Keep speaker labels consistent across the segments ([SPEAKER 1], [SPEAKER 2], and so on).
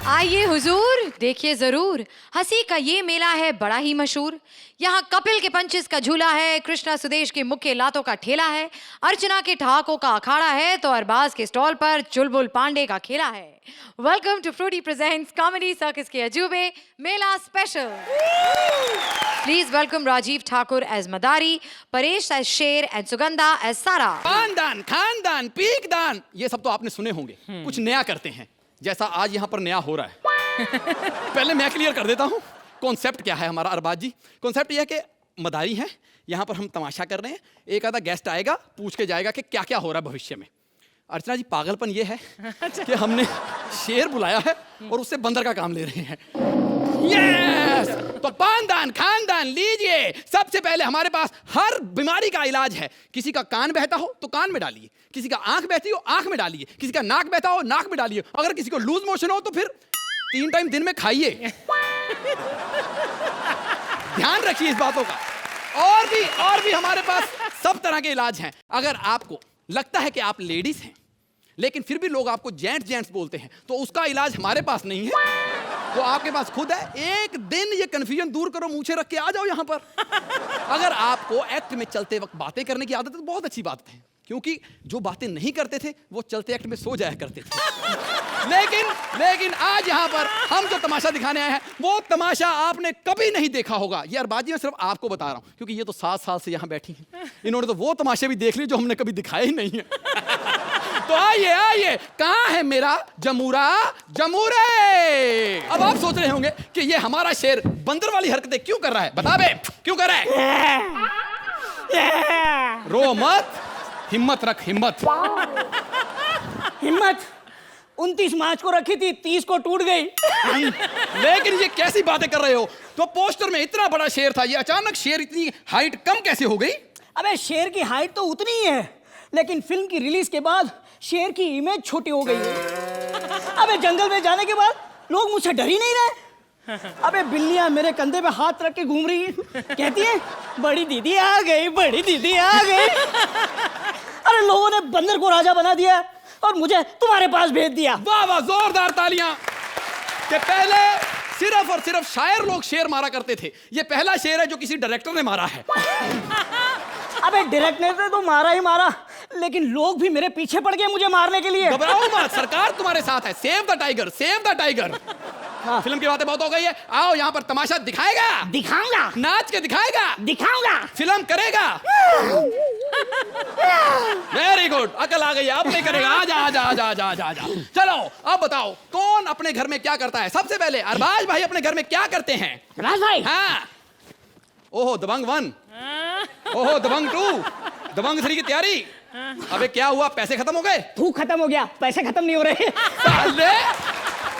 [SPEAKER 1] आइए हुजूर, देखिए जरूर, हंसी का ये मेला है बड़ा ही मशहूर। यहाँ कपिल के पंचेस का झूला है, कृष्णा सुदेश के मुक्के लातों का ठेला है, अर्चना के ठहाकों का अखाड़ा है, तो अरबाज के स्टॉल पर चुलबुल पांडे का खेला है। Welcome to Frooti presents Comedy Circus के अजूबे मेला special. Please welcome Rajiv Thakur as मदारी, परेश एज शेर एंड सुगंधा एज सारा।
[SPEAKER 2] खानदान, खानदान, पीकदान, ये सब तो आपने सुने होंगे। कुछ नया करते हैं, जैसा आज यहाँ पर नया हो रहा है। पहले मैं क्लियर कर देता हूँ कॉन्सेप्ट क्या है हमारा। अरबाज जी, कॉन्सेप्ट ये है कि मदारी है, यहाँ पर हम तमाशा कर रहे हैं, एक आधा गेस्ट आएगा, पूछ के जाएगा कि क्या क्या हो रहा है भविष्य में। अर्चना जी, पागलपन ये है कि हमने शेर बुलाया है और उससे बंदर का काम ले रहे हैं। यस, तो पानदान खानदान लीजिए। सबसे पहले हमारे पास हर बीमारी का इलाज है। किसी का कान बहता हो तो कान में डालिए, किसी का आंख बहती हो आंख में डालिए, किसी का नाक बहता हो नाक में डालिए, अगर किसी को लूज मोशन हो तो फिर 3 टाइम दिन में खाइए। ध्यान रखिए इस बातों का। और भी हमारे पास सब तरह के इलाज हैं। अगर आपको लगता है कि आप लेडीज हैं लेकिन फिर भी लोग आपको जेंट्स बोलते हैं, तो उसका इलाज हमारे पास नहीं है, वो आपके पास खुद है। एक दिन ये कंफ्यूजन दूर करो, मूछे रख के आ जाओ यहाँ पर। अगर आपको एक्ट में चलते वक्त बातें करने की आदत है तो बहुत अच्छी बात है, क्योंकि जो बातें नहीं करते थे वो चलते एक्ट में सो जाया करते थे। लेकिन आज यहाँ पर हम जो तमाशा दिखाने आए हैं वो तमाशा आपने कभी नहीं देखा होगा। ये अरबाजी मैं सिर्फ आपको बता रहा हूँ, क्योंकि ये तो 7 साल से यहाँ बैठी हैं, इन्होंने तो वो तमाशे भी देख लिए जो हमने कभी दिखाए ही नहीं है। तो आइए, कहाँ है मेरा जमूरा जमूरे। अब आप सोच रहे होंगे कि ये हमारा शेर बंदर वाली हरकतें क्यों कर रहा है। बता बे, क्यों कर रहा है? रो मत, हिम्मत रख, हिम्मत।
[SPEAKER 3] 29 मार्च को रखी थी, 30 को टूट गई।
[SPEAKER 2] लेकिन ये कैसी बातें कर रहे हो? तो पोस्टर में इतना बड़ा शेर था, ये अचानक शेर इतनी हाइट कम कैसे हो गई?
[SPEAKER 3] अबे शेर की हाइट तो उतनी ही है, लेकिन फिल्म की रिलीज के बाद शेर की इमेज छोटी हो गई है। अबे जंगल में जाने के बाद लोग मुझसे डर ही नहीं रहे। अबे बिल्लियां मेरे कंधे पे हाथ रख के घूम रही है, कहती है बड़ी दीदी आ गई, बड़ी दीदी आ गई। अरे लोगों ने बंदर को राजा बना दिया और मुझे तुम्हारे पास भेज दिया।
[SPEAKER 2] वाह वाह, जोरदार तालियां। कि पहले सिर्फ और सिर्फ शायर लोग शेर मारा करते थे, ये पहला शेर है जो किसी डायरेक्टर ने मारा है।
[SPEAKER 3] अबे डायरेक्टर ने तो मारा ही मारा, लेकिन लोग भी मेरे पीछे पड़ गए मुझे मारने के लिए।
[SPEAKER 2] घबराओ मत, सरकार तुम्हारे साथ है। Save the tiger, save the tiger. हाँ। फिल्म की बातें बहुत हो गई है, आओ यहाँ पर तमाशा दिखाएगा,
[SPEAKER 3] दिखाऊंगा,
[SPEAKER 2] नाच के दिखाएगा,
[SPEAKER 3] दिखाऊंगा,
[SPEAKER 2] फिल्म करेगा। वेरी गुड, अकल आ गई, अब नहीं करेगा। आजा। चलो अब बताओ कौन अपने घर में क्या करता है। सबसे पहले अरबाज भाई अपने घर में क्या करते हैं?
[SPEAKER 3] राज भाई,
[SPEAKER 2] हाँ। ओहो दबंग 1, ओहो दबंग 2, दबंग 3 की तैयारी। अबे क्या हुआ, पैसे खत्म हो गए?
[SPEAKER 3] भूख खत्म हो गया, पैसे खत्म नहीं हो रहे।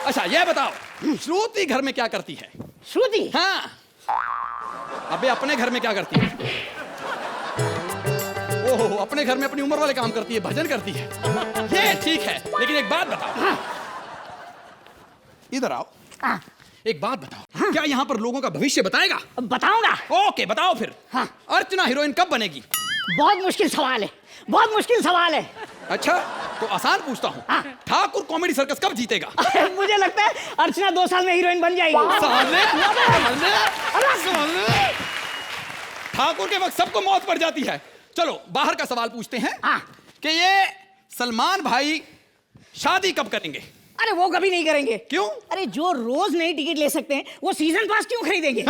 [SPEAKER 2] अच्छा ये बताओ, श्रुति घर में क्या करती है?
[SPEAKER 3] श्रुति?
[SPEAKER 2] हाँ। अबे अपने घर में क्या करती है? ओहो, अपने घर में अपनी उम्र वाले काम करती है, भजन करती है। ये ठीक है, लेकिन एक बात बताओ।
[SPEAKER 3] हाँ।
[SPEAKER 2] इधर आओ।
[SPEAKER 3] हाँ।
[SPEAKER 2] एक बात बताओ, हाँ। क्या यहाँ पर लोगों का भविष्य बताएगा?
[SPEAKER 3] बताऊंगा।
[SPEAKER 2] ओके बताओ फिर। हाँ। अर्चना हीरोइन कब बनेगी?
[SPEAKER 3] बहुत मुश्किल सवाल है, बहुत मुश्किल सवाल है।
[SPEAKER 2] अच्छा तो आसान पूछता हूँ,
[SPEAKER 3] हाँ।
[SPEAKER 2] ठाकुर कॉमेडी सर्कस कब जीतेगा?
[SPEAKER 3] मुझे लगता है अर्चना 2 साल में हीरोइन बन जाएगी।
[SPEAKER 2] ठाकुर के वक्त सबको मौत पड़ जाती है। चलो बाहर का सवाल पूछते हैं।
[SPEAKER 3] हाँ।
[SPEAKER 2] कि ये सलमान भाई शादी कब करेंगे?
[SPEAKER 3] अरे वो कभी नहीं करेंगे।
[SPEAKER 2] क्यों?
[SPEAKER 3] अरे जो रोज नई टिकट ले सकते हैं वो सीजन पास क्यों खरीदेंगे?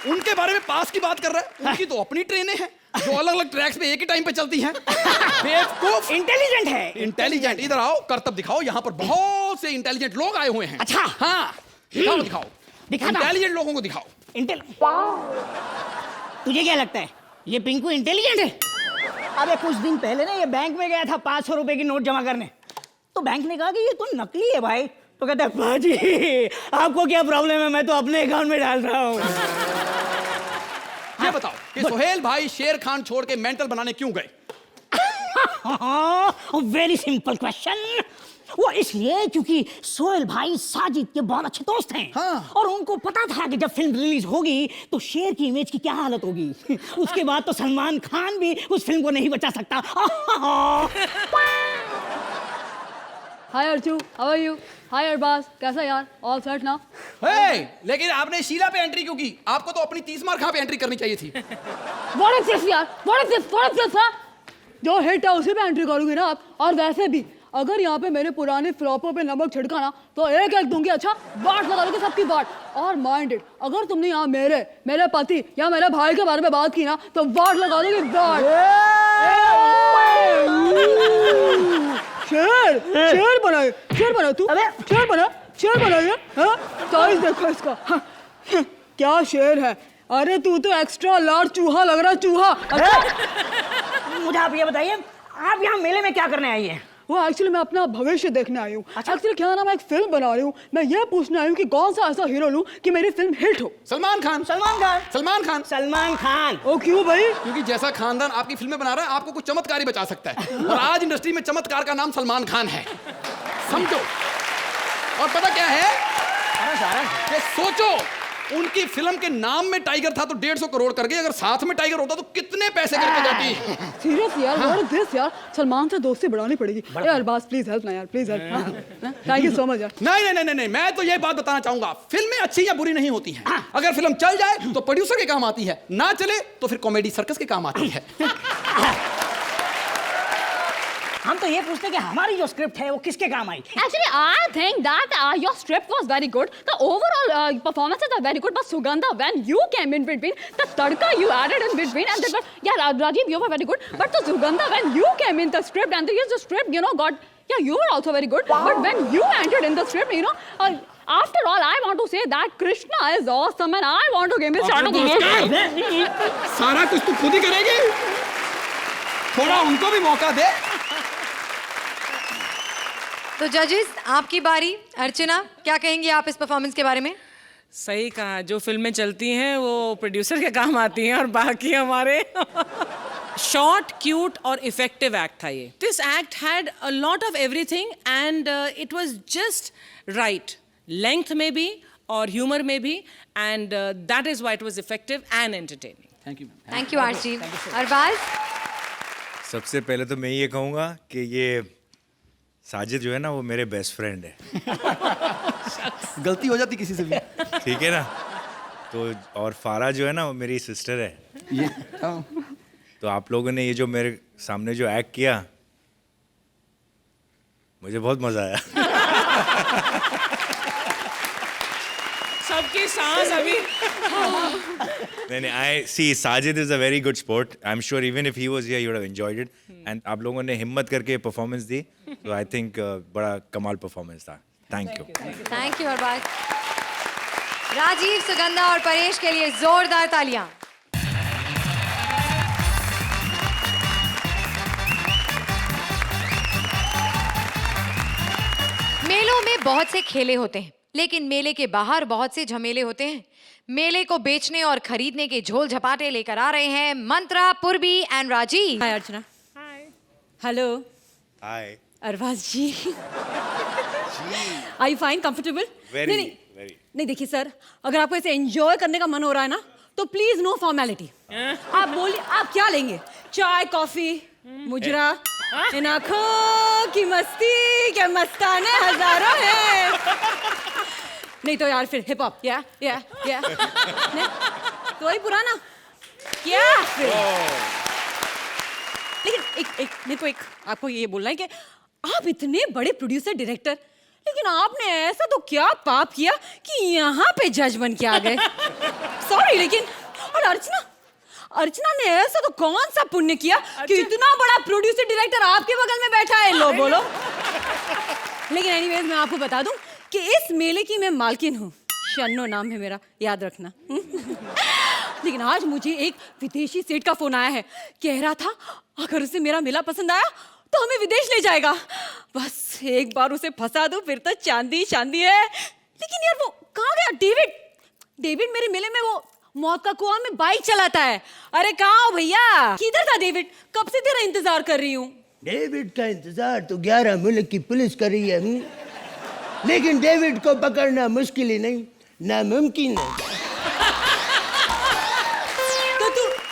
[SPEAKER 2] उनके बारे में पास की बात कर रहा है, उनकी तो अपनी ट्रेनें हैं जो अलग अलग ट्रैक्स पे एक ही टाइम पे चलती हैं। बेवकूफ।
[SPEAKER 3] इंटेलिजेंट है।
[SPEAKER 2] इंटेलिजेंट, इधर आओ, करतब दिखाओ। यहाँ पर बहुत से इंटेलिजेंट लोग आए हुए हैं।
[SPEAKER 3] अच्छा।
[SPEAKER 2] हाँ दिखाओ। इंटेलिजेंट लोगों को दिखाओ।
[SPEAKER 3] तुझे क्या लगता है ये पिंकू इंटेलिजेंट है? अबे कुछ दिन पहले ना ये बैंक में गया था 500 रुपए की नोट जमा करने, तो बैंक ने कहा कि ये तो नकली है भाई। तो कहता है बाजी आपको क्या प्रॉब्लम है, मैं तो अपने अकाउंट में डाल रहा हूँ।
[SPEAKER 2] ये बताओ कि सोहेल भाई शेर खान छोड़ के मेंटल बनाने क्यों गए?
[SPEAKER 3] Very simple question. वो इसलिए क्योंकि सोहेल भाई साजिद के बहुत अच्छे दोस्त हैं।
[SPEAKER 2] हाँ।
[SPEAKER 3] और उनको पता था कि जब फिल्म रिलीज होगी तो शेर की इमेज की क्या हालत होगी। उसके बाद तो सलमान खान भी उस फिल्म को नहीं बचा सकता।
[SPEAKER 4] हाय अर्चू, हाउ आर यू? हाय अरबाज, कैसा यार? ऑल सेट ना?
[SPEAKER 2] लेकिन आपने शीला पे एंट्री क्यों की? आपको तो अपनी 30 मार खा पे एंट्री करनी चाहिए थी।
[SPEAKER 4] व्हाट इज दिस यार? What is this? जो हिट है उसी पे एंट्री करोगे ना आप। और वैसे भी अगर यहाँ पे मेरे पुराने फ्लॉपों पे नमक छिड़का ना तो एक एक दूंगी, अच्छा बाट लगा दोगे सबकी बाट। और माइंडेड, अगर तुमने यहाँ मेरे पति या मेरे भाई के बारे में बात की ना तो बाट लगा दोगे बाट। शेर बनाए तू, शेर बनाइए। साइज देखो इसका, क्या शेर है। अरे तू तो एक्स्ट्रा लार्ज चूहा लग रहा है, चूहा। अच्छा
[SPEAKER 3] मुझे आप ये बताइए, आप यहाँ मेले में क्या करने आई हैं?
[SPEAKER 4] वो एक्चुअली मैं अपना भविष्य देखने आई हूँ। एक्चुअली क्या ना, मैं एक फिल्म बना रही हूँ। मैं ये पूछने आई हूँ कि कौन सा ऐसा हीरो लूँ कि मेरी फिल्म हिट हो।
[SPEAKER 2] सलमान खान।
[SPEAKER 3] सलमान खान।
[SPEAKER 4] ओ क्यों भाई?
[SPEAKER 2] क्योंकि जैसा खानदान आपकी फिल्में बना रहा है, आपको कुछ चमत्कार ही बचा सकता है। और आज इंडस्ट्री में चमत्कार का नाम सलमान खान है, समझो। और पता क्या है कि सोचो, उनकी फिल्म के नाम में टाइगर था तो 150 करोड़ कर गए। अगर साथ में टाइगर होता तो कितने पैसे करके जाती।
[SPEAKER 4] सीरियस यार, व्हाट इज दिस यार? सलमान से दोस्ती बढ़ानी पड़ेगी यार। बस प्लीज हेल्प ना यार, please help. Thank you so much यार।
[SPEAKER 2] नहीं, मैं तो ये बात बताना चाहूंगा, फिल्में अच्छी या बुरी नहीं होती हैं। अगर फिल्म चल जाए तो प्रोड्यूसर के काम आती है, ना चले तो फिर कॉमेडी सर्कस के काम आती है।
[SPEAKER 3] हम तो ये पूछते कि हमारी जो स्क्रिप्ट है वो किसके काम आई?
[SPEAKER 4] Actually, I think that your script was very good. The overall performances are very good. But Sugandha, when you came in between, the tadka you added in between, and that was, yeah, Rajiv, you were very good. But the Sugandha, when you came in the script, and the script, you know, you were also very good. Wow. But when you entered in the script, you know, after all, I want to say that Krishna is awesome, and I want to give him start of
[SPEAKER 2] सारा कुछ तू खुद ही करेगी, थोड़ा उनको भी मौका दे।
[SPEAKER 1] तो जजेस, आपकी बारी। अर्चना, क्या कहेंगी आप इस परफॉर्मेंस के बारे में?
[SPEAKER 5] सही कहा, जो फिल्में चलती हैं वो प्रोड्यूसर के काम आती हैं और बाकी हमारे। शॉर्ट, क्यूट और इफेक्टिव एक्ट था ये। This act had a lot of everything and it was just right, length में भी और ह्यूमर में भी, and that is why it was effective and entertaining.
[SPEAKER 1] Thank you आरजी। अरबाज?
[SPEAKER 6] सबसे पहले तो मैं ये कहूँगा कि ये साजिद जो है ना वो मेरे बेस्ट फ्रेंड है।
[SPEAKER 2] गलती हो जाती किसी से भी,
[SPEAKER 6] ठीक है ना। तो और फारा जो है ना वो मेरी सिस्टर है।
[SPEAKER 2] ये
[SPEAKER 6] तो आप लोगों ने ये जो मेरे सामने जो एक्ट किया, मुझे बहुत मजा आया।
[SPEAKER 5] सबकी सांस अभी।
[SPEAKER 6] नहीं, I see Sajid is a very good sport. I am sure even if he was here you would have enjoyed it. And आप लोगों ने हिम्मत करके परफॉर्मेंस दी, तो आई थिंक बड़ा कमाल परफॉर्मेंस था। Thank you
[SPEAKER 1] Arbaaz. राजीव, सुगंधा और परेश के लिए जोरदार तालियां। मेलों में बहुत से खेले होते हैं, लेकिन मेले के बाहर बहुत से झमेले होते हैं। मेले को बेचने और खरीदने के झोल झपाटे लेकर आ रहे हैं Mantra, Purvi and Rajeev.
[SPEAKER 4] Hi Archana. Hi. Hello.
[SPEAKER 6] Hi
[SPEAKER 4] Arbaaz ji. Are you fine, comfortable?
[SPEAKER 6] Very,
[SPEAKER 4] नहीं, नहीं देखिए सर, अगर आपको ऐसे एंजॉय करने का मन हो रहा है ना तो प्लीज नो फॉर्मेलिटी। आप बोलिए, आप क्या लेंगे? चाय, कॉफी, मुजरा, इन आँखों की मस्ती के मस्ताने हजारों हैं। नहीं तो यार फिर हिप हॉप, या तो वही पुराना क्या फिर। लेकिन मेरे को आपको ये बोलना है कि आप इतने बड़े प्रोड्यूसर डायरेक्टर, लेकिन आपने ऐसा तो क्या पाप किया कि यहाँ पे जज बन के आ गए। सॉरी, लेकिन और अर्चना ने ऐसा तो कौन सा पुण्य किया कि इतना बड़ा प्रोड्यूसर डायरेक्टर आपके बगल में बैठा है। लो बोलो। लेकिन एनीवेज मैं आपको बता दूं कि इस मेले की मैं मालकिन हूँ। शन्नो नाम है मेरा, याद रखना। लेकिन आज मुझे एक विदेशी सेठ का फोन आया है, कह रहा था अगर उसे मेरा मेला पसंद आया तो हमें विदेश ले जाएगा। बस एक बार उसे फंसा दूं फिर तो चांदी चांदी है। लेकिन यार वो कहाँ गया डेविड मेरे मेले में वो मौत का कुआं में बाइक चलाता है। अरे कहाँ हो भैया? किधर था डेविड? कब से तेरा इंतजार कर रही हूँ।
[SPEAKER 7] डेविड का इंतजार तो 11 मुल्क की पुलिस कर रही है, लेकिन डेविड को पकड़ना मुश्किल ही नहीं, नामुमकिन है।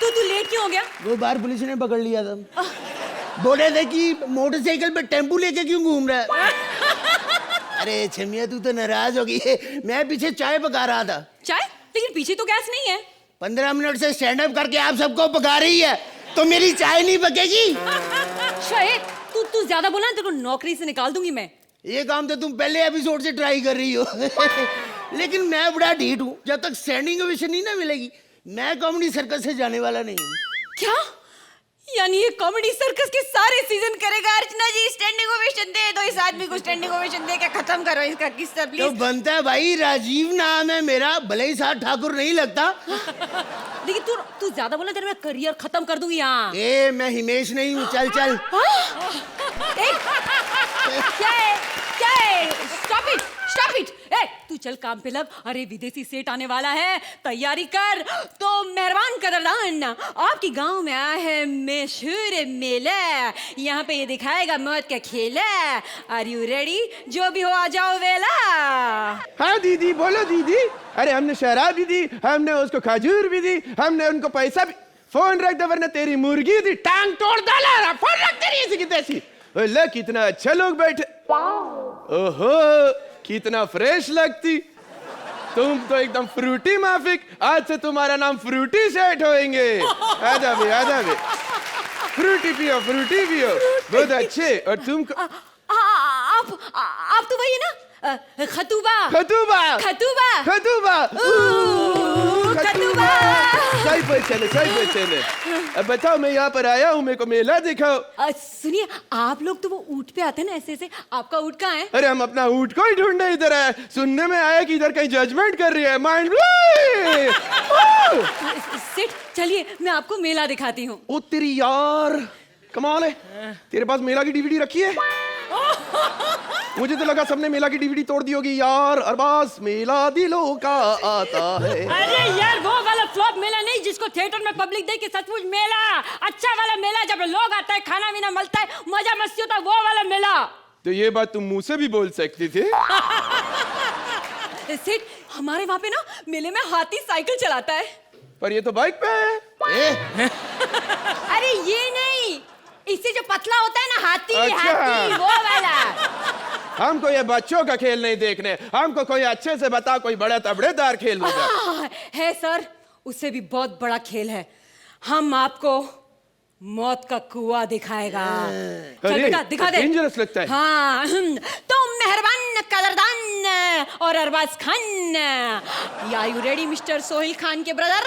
[SPEAKER 4] तो तू लेट क्यों हो गया?
[SPEAKER 7] वो बार पुलिस ने पकड़ लिया था। बोले थे कि मोटरसाइकिल पे टेम्पू लेके क्यों घूम रहा है? अरे छमिया तू तो नाराज हो गई है। मैं पीछे चाय पका रहा था।
[SPEAKER 4] चाय? लेकिन पीछे तो गैस नहीं है।
[SPEAKER 7] 15 मिनट से स्टैंड अप करके आप सबको पका रही है, तो मेरी चाय नहीं पकेगी?
[SPEAKER 4] शायद तू ज्यादा बोला ना, तेरे को नौकरी से निकाल दूंगी मैं।
[SPEAKER 7] ये काम तो तुम पहले एपिसोड से ट्राई कर रही हो। लेकिन मैं बड़ा ढीठ हूँ, जब तक स्टैंडिंग ओवेशन नहीं ना मिलेगी मैं कॉमेडी सर्कस से जाने वाला नहीं हूँ।
[SPEAKER 4] क्या? यानी ये कॉमेडी सर्कस के सारे सीजन करेगा? अर्चना जी स्टैंडिंग ओवेशन दे दो इस आदमी को, स्टैंडिंग ओवेशन दे के खत्म करो इसका किस्सा
[SPEAKER 7] तो
[SPEAKER 4] प्लीज।
[SPEAKER 7] बनता है भाई, राजीव नाम है मेरा, भले ही साथ ठाकुर नहीं लगता।
[SPEAKER 4] लेकिन तू ज्यादा बोला, तेरा मैं करियर खत्म कर दूंगी यहाँ।
[SPEAKER 7] ए मैं हिमेश नहीं हूँ, चल चल।
[SPEAKER 4] क्या है? क्या है? Stop it, stop it. ए तू चल काम पे लग। अरे विदेशी सेठ आने वाला है, तैयारी कर। तो मेहरबान कदरदान, आपकी गांव में आया है मशहूर मेला, यहाँ पे ये दिखाएगा मौत का खेला। Are you ready? जो भी हो आ जाओ वेला।
[SPEAKER 8] हाँ दीदी, बोलो दीदी। अरे हमने शराब भी दी, हमने उसको खजूर भी दी, हमने उनको पैसा भी। फोन रख दे वरना तेरी मुर्गी थी टांग तोड़ डाला। फोन रख तेरी ऐसी की तैसी। ओले कितना अच्छा लोग बैठे। ओहो कितना फ्रेश लगती। तुम तो एकदम फ्रूटी माफिक। आज से तुम्हारा नाम फ्रूटी सेठ होएंगे। आजा भी आजा भी। फ्रूटी पियो, फ्रूटी पियो, बहुत अच्छे। और तुमको
[SPEAKER 4] आप तो वही है ना, खतूबा
[SPEAKER 8] खतूबा
[SPEAKER 4] खतूबा
[SPEAKER 8] खतूबा
[SPEAKER 4] खतूबा।
[SPEAKER 8] सही पे चले, सही पे चले। अब बताओ, मैं यहाँ पर आया हूँ, मेरे को मेला दिखाओ।
[SPEAKER 4] सुनिए, आप लोग तो वो ऊँट पे आते हैं ना ऐसे ऐसे, आपका ऊँट कहाँ है?
[SPEAKER 8] अरे हम अपना ऊँट को ही ढूंढने इधर आए। सुनने में आया कि इधर कहीं जजमेंट कर रही है। माइंड
[SPEAKER 4] सेठ चलिए मैं आपको मेला दिखाती हूँ।
[SPEAKER 8] ओ तेरी यार कमाल है, तेरे पास मेला की डीवीडी रखी है? मुझे तो लगा सबने मेला की डीवीडी तोड़ दी होगी यार। अरबाज मेला दिलों का आता है।
[SPEAKER 9] अरे यार वो वाला फ्लॉप मेला नहीं जिसको थिएटर में पब्लिक देख के सचमुच मेला, अच्छा वाला मेला जब लोग आते हैं, खाना वीना मिलता है, मजा मस्ती होता है, वो वाला मेला।
[SPEAKER 8] तो ये बात तुम मुंह से भी बोल सकती थी।
[SPEAKER 4] सेठ हमारे वहाँ पे ना मेले में हाथी साइकिल चलाता है।
[SPEAKER 8] पर ये तो बाइक पे है।
[SPEAKER 4] अरे ये नहीं, इससे जो पतला होता है ना हाथी,
[SPEAKER 8] अच्छा।
[SPEAKER 4] हाथी वो वाला।
[SPEAKER 8] हमको ये बच्चों का खेल नहीं देखने, हमको कोई अच्छे से बता, कोई बड़ा तबड़ेदार खेल होगा।
[SPEAKER 4] है सर, उससे भी बहुत बड़ा खेल है। हम आपको मौत का कुआं दिखाएगा। चल
[SPEAKER 8] अरे,
[SPEAKER 4] बेटा दिखा दे।
[SPEAKER 8] डेंजरस लगता है।
[SPEAKER 4] हाँ तो मेहरबान कदरदान और Arbaaz Khan, are you ready mister Sohail Khan के brother?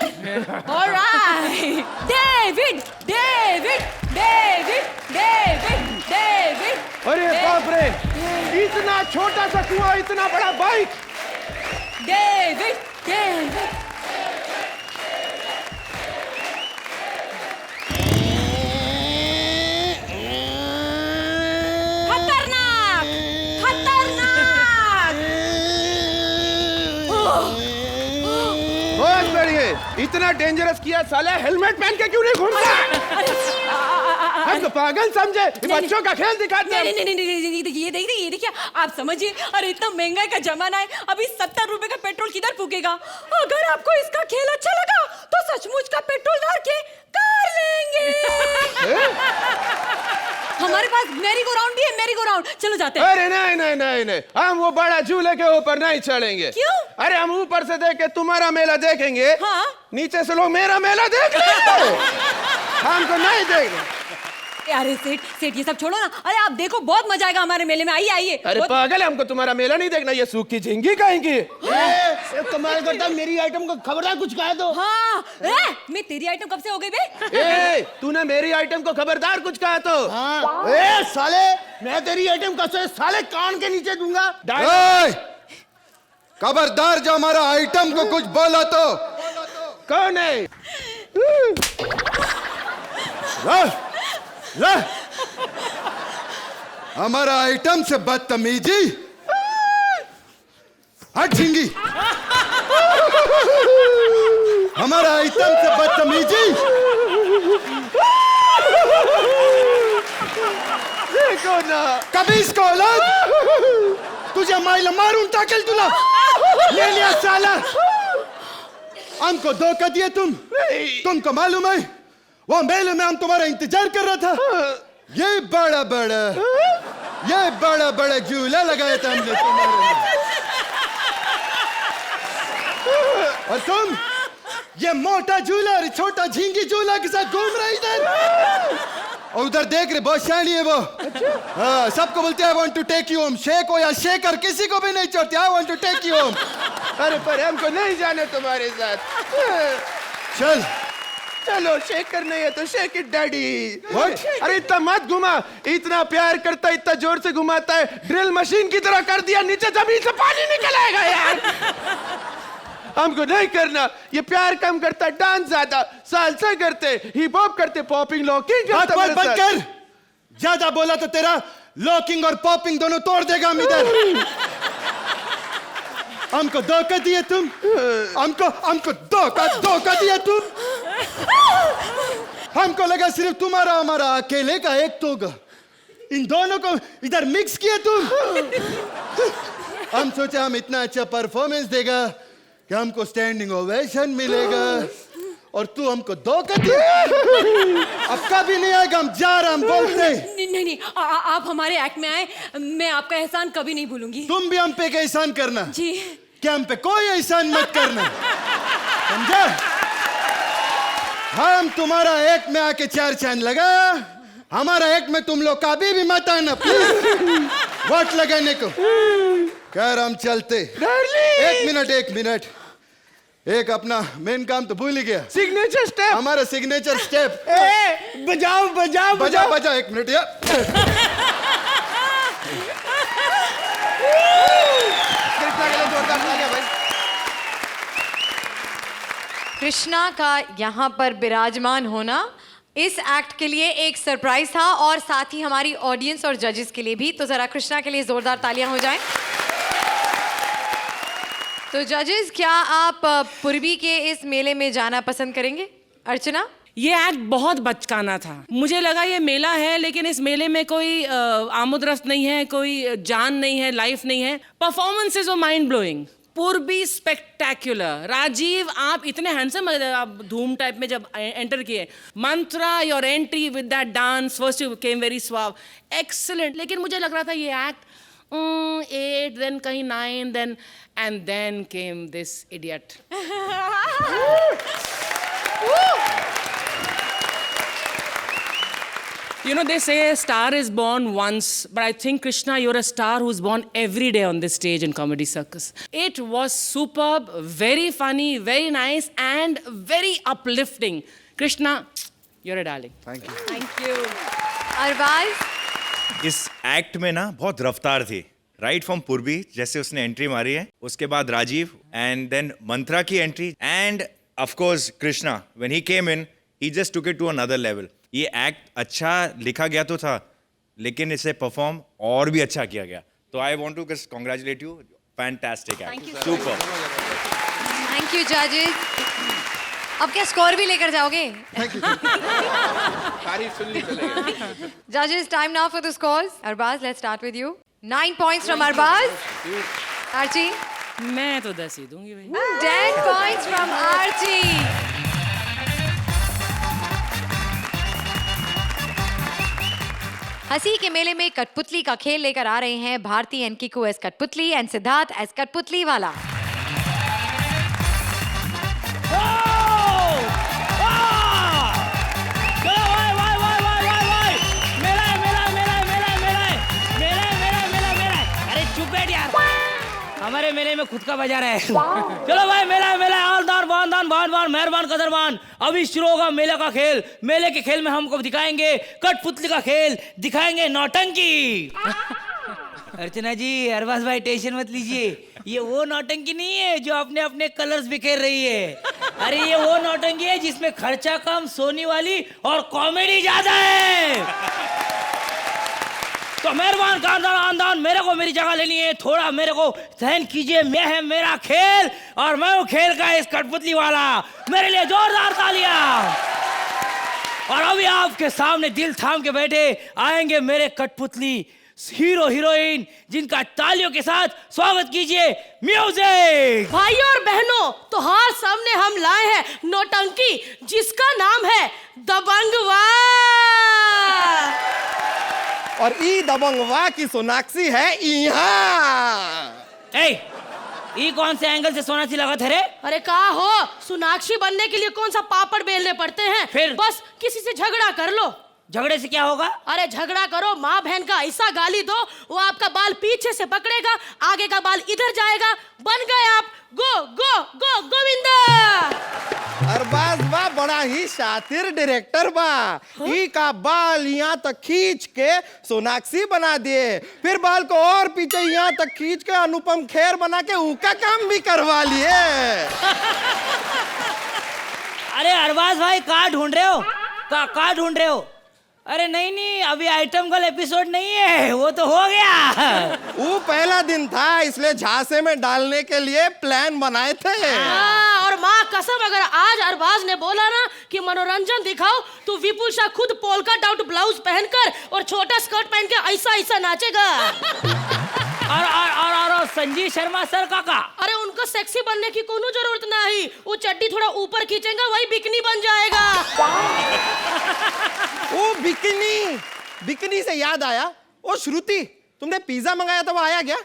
[SPEAKER 4] Alright. David David David David David.
[SPEAKER 8] अरे बाप रे, इतना छोटा सा कुआं, इतना बड़ा बाइक।
[SPEAKER 4] David David. खतरनाक खतरनाक।
[SPEAKER 8] बहुत बढ़िया। इतना डेंजरस किया, साला हेलमेट पहन के क्यों नहीं घूमता? हम तो पागल समझे, बच्चों का खेल दिखाते हैं।
[SPEAKER 4] नहीं, ये देखिए आप समझिए। अरे इतना महंगाई का जमाना है, अभी 70 रुपए का पेट्रोल किधर फूकेगा? अगर आपको इसका खेल अच्छा लगा तो सचमुच का पेट्रोल भर के कार लेंगे। हमारे पास मेरी गो राउंड भी है, मेरी गो राउंड। चलो जाते हैं।
[SPEAKER 8] अरे नहीं नहीं नहीं नहीं, हम वो बड़ा झूले के ऊपर नहीं चढ़ेंगे।
[SPEAKER 4] क्यों?
[SPEAKER 8] अरे हम ऊपर से देख के तुम्हारा मेला देखेंगे।
[SPEAKER 4] हाँ?
[SPEAKER 8] नीचे से लोग मेरा मेला देख लेंगे। हमको नहीं देखेंगे।
[SPEAKER 4] अरे सेठ ये सब छोड़ो ना। अरे आप देखो, बहुत मजा आएगा हमारे मेले में। आइए आइए।
[SPEAKER 8] अरे पागल है, हमको तुम्हारा मेला नहीं देखना। ये सूखी झिंगी कहेंगी।
[SPEAKER 7] कमाल करता, मेरी आइटम को खबरदार कुछ कहा तो।
[SPEAKER 4] हाँ मैं तेरी आइटम कब से हो गई बे?
[SPEAKER 8] ए, तूने मेरी आइटम को खबरदार कुछ कहा तो।
[SPEAKER 7] हाँ। ए साले, मैं तेरी आइटम का साले कान के नीचे दूंगा।
[SPEAKER 10] खबरदार, जो हमारा आइटम को कुछ बोला तो।
[SPEAKER 8] कौन है?
[SPEAKER 10] हमारा आइटम से बदतमीजी। हट झिंगी। हमारा आइटम से बदतमीजी।
[SPEAKER 8] देखो ना,
[SPEAKER 10] कभी इसको औलाद तुझे माइल मारूं ताकल तुला। ले लिया साला। हमको धोखा दिए तुम। तुमको मालूम है वो मेले में हम तुम्हारा इंतजार कर रहा था। ये बड़ा बड़ा झूला लगाया था हमने तुम्हारे लिए। और तुम ये मोटा झूला और छोटा झींगी झूला के साथ घूम रहे इधर। और उधर देख रहे, बहुत शानी है वो। हाँ, सबको बोलते हैं I want to take you home. Shake हो या शेकर, किसी को भी नहीं छोड़ती। I want to take you home.
[SPEAKER 8] अरे पर हमको नहीं जाने तुम्हारे साथ।
[SPEAKER 10] चल
[SPEAKER 8] चलो शेकर नहीं है तो शेक इट डैडी।
[SPEAKER 10] What?
[SPEAKER 8] अरे इतना मत घुमा, इतना प्यार करता है, इतना जोर से घुमाता है, ड्रिल मशीन की तरह कर दिया, नीचे जमीन से पानी निकल आएगा यार। हमको नहीं करना, ये प्यार कम करता है, डांस ज्यादा, सालसा करते, हिप हॉप करते, पॉपिंग लॉकिंग
[SPEAKER 10] बात
[SPEAKER 8] करता।
[SPEAKER 10] बंद कर। ज्यादा बोला तो तेरा लॉकिंग और पॉपिंग दोनों तोड़ देगा हम इधर। हमको धोखा दिए तुम, हमको धोखा दिया तुम। हमको लगा सिर्फ तुम्हारा हमारा अकेले का एक तो होगा, इन दोनों को इधर मिक्स किया तुम। हम सोचे हम इतना अच्छा परफॉर्मेंस देगा कि हमको स्टैंडिंग ओवेशन मिलेगा, और तू हमको धोखा दिया। अब कभी नहीं आएगा, हम जा रहे, हम बोलते।
[SPEAKER 4] नहीं, आप हमारे एक्ट में आए, मैं आपका एहसान कभी नहीं भूलूंगी।
[SPEAKER 10] तुम भी हम पे का एहसान करना
[SPEAKER 4] जी।
[SPEAKER 10] कि हम पे कोई एहसान मत करना, समझा? हम तुम्हारा एक्ट में आके 4 चांद लगाया, हमारा एक्ट में तुम लोग कभी भी मत आना प्लीज, वोट लगाने को। खैर हम चलते। एक मिनट, एक अपना मेन काम तो भूल ही गया,
[SPEAKER 8] सिग्नेचर स्टेप,
[SPEAKER 10] हमारा सिग्नेचर स्टेप।
[SPEAKER 8] बजाओ।
[SPEAKER 10] एक मिनट यार।
[SPEAKER 8] कृष्णा के लिए जोरदार तालियां भाई।
[SPEAKER 1] कृष्णा का यहाँ पर विराजमान होना इस एक्ट के लिए एक सरप्राइज था, और साथ ही हमारी ऑडियंस और जजेस के लिए भी। तो जरा कृष्णा के लिए जोरदार तालियां हो जाएं। तो जजेस, क्या आप पूर्वी के इस मेले में जाना पसंद करेंगे? अर्चना?
[SPEAKER 5] ये एक्ट बहुत बचकाना था। मुझे लगा ये मेला है, लेकिन इस मेले में कोई आमुद-रफ्त नहीं है, कोई जान नहीं है, लाइफ नहीं है। परफॉर्मेंसेस वर माइंड ब्लोइंग। पूर्वी स्पेक्टेक्युलर। राजीव, आप इतने हैंडसम, आप धूम टाइप में जब एंटर किए। Mantra, your entry with that dance, first you came very suave, excellent. लेकिन मुझे लग रहा था ये एक्ट 8, then कहीं 9, then and then came this idiot. You know, they say a star is born once, but I think, Krishna, you're a star who's born every day on this stage in Comedy Circus. It was superb, very funny, very nice, and very uplifting. Krishna, you're a darling.
[SPEAKER 10] Thank you.
[SPEAKER 4] Thank you.
[SPEAKER 1] Arbaaz?
[SPEAKER 6] इस act में ना बहुत रफ्तार थी, right from पूर्वी जैसे उसने entry मारी है, उसके बाद राजीव, एंड देन मंत्रा की entry, and of course Krishna when he came in, he just took it to another level. ये एक्ट अच्छा लिखा गया तो था, लेकिन इसे परफॉर्म और भी अच्छा किया गया। तो I want to congratulate you, fantastic act, super.
[SPEAKER 1] Thank you जजेस। अब क्या स्कोर भी लेकर जाओगे?
[SPEAKER 8] तारीफ सुननी चलेगी।
[SPEAKER 1] Judges, time now for the scores. Arbaz, let's start with you. 9 points from Arbaz. Archie?
[SPEAKER 5] मैं तो 10 ही दूंगी भाई।
[SPEAKER 1] 10 points from Archie. हंसी के मेले में कठपुतली का खेल लेकर आ रहे हैं भारती एंड किकू एस कठपुतली एंड सिद्धार्थ एस कठपुतली वाला।
[SPEAKER 3] हमारे मेले में खुद का बाजार है। चलो भाई, मेला मेला आलदार बानदान बान बान मेहरबान कदरबान। अभी शुरू होगा मेला का खेल। मेले के खेल में हमको दिखाएंगे कठपुतली का खेल, दिखाएंगे नौटंकी। अर्चना जी, अरबाज भाई टेंशन मत लीजिए, ये वो नौटंकी नहीं है जो अपने अपने कलर्स बिखेर रही है। अरे ये वो नौटंकी है जिसमें खर्चा कम, सोने वाली और कॉमेडी ज्यादा है। तो मेहरबान खानदान, मेरे को मेरी जगह लेनी है, थोड़ा मेरे को सहन कीजिए। मैं है मेरा खेल और मैं हूँ खेल का इस कठपुतली वाला। मेरे लिए जोरदार तालियां। और अभी आपके सामने दिल थाम के बैठे आएंगे मेरे कठपुतली हीरो हीरोइन, जिनका तालियों के साथ स्वागत कीजिए। म्यूजिक।
[SPEAKER 9] भाइयों और बहनों, तो हाँ, सामने हम लाए हैं नौटंकी, जिसका नाम है दबंगवा।
[SPEAKER 8] और ई दबंगवा की सोनाक्षी है यहाँ।
[SPEAKER 3] ए, ये कौन से एंगल से सोनाक्षी लगा थे रे?
[SPEAKER 9] अरे कहा हो, सोनाक्षी बनने के लिए कौन सा पापड़ बेलने पड़ते हैं?
[SPEAKER 3] फिर?
[SPEAKER 9] बस किसी से झगड़ा कर लो।
[SPEAKER 3] झगड़े से क्या होगा?
[SPEAKER 9] अरे झगड़ा करो, माँ बहन का ऐसा गाली दो, वो आपका बाल पीछे से पकड़ेगा, आगे का बाल इधर जाएगा, बन गए आप गो गो गो गोविंदा।
[SPEAKER 8] अरबाज बा बड़ा ही शातिर डायरेक्टर बा। ई का बाल यहाँ तक खींच के सोनाक्षी बना दिए, फिर बाल को और पीछे यहाँ तक खींच के अनुपम खेर बना के उसका काम भी करवा लिए।
[SPEAKER 3] अरे अरबाज भाई कहाँ ढूंढ रहे हो? कहाँ ढूंढ रहे हो? अरे नहीं, अभी आइटम गर्ल एपिसोड नहीं है, वो तो हो गया।
[SPEAKER 8] वो पहला दिन था, इसलिए झांसे में डालने के लिए प्लान बनाए थे।
[SPEAKER 9] और माँ कसम, अगर आज अरबाज ने बोला ना कि मनोरंजन दिखाओ, तो विपुल शाह खुद पोलका डॉट ब्लाउज पहनकर और छोटा स्कर्ट पहन के ऐसा नाचेगा।
[SPEAKER 3] और संजीव शर्मा सर काका?
[SPEAKER 9] अरे उनको सेक्सी बनने की कोनो जरूरत नहीं, वो चड्डी थोड़ा ऊपर खींचेगा, वही बिकनी बन जाएगा।
[SPEAKER 8] वो बिकनी से याद आया, ओ श्रुति, तुमने पिज्जा मंगाया था, वो आया क्या?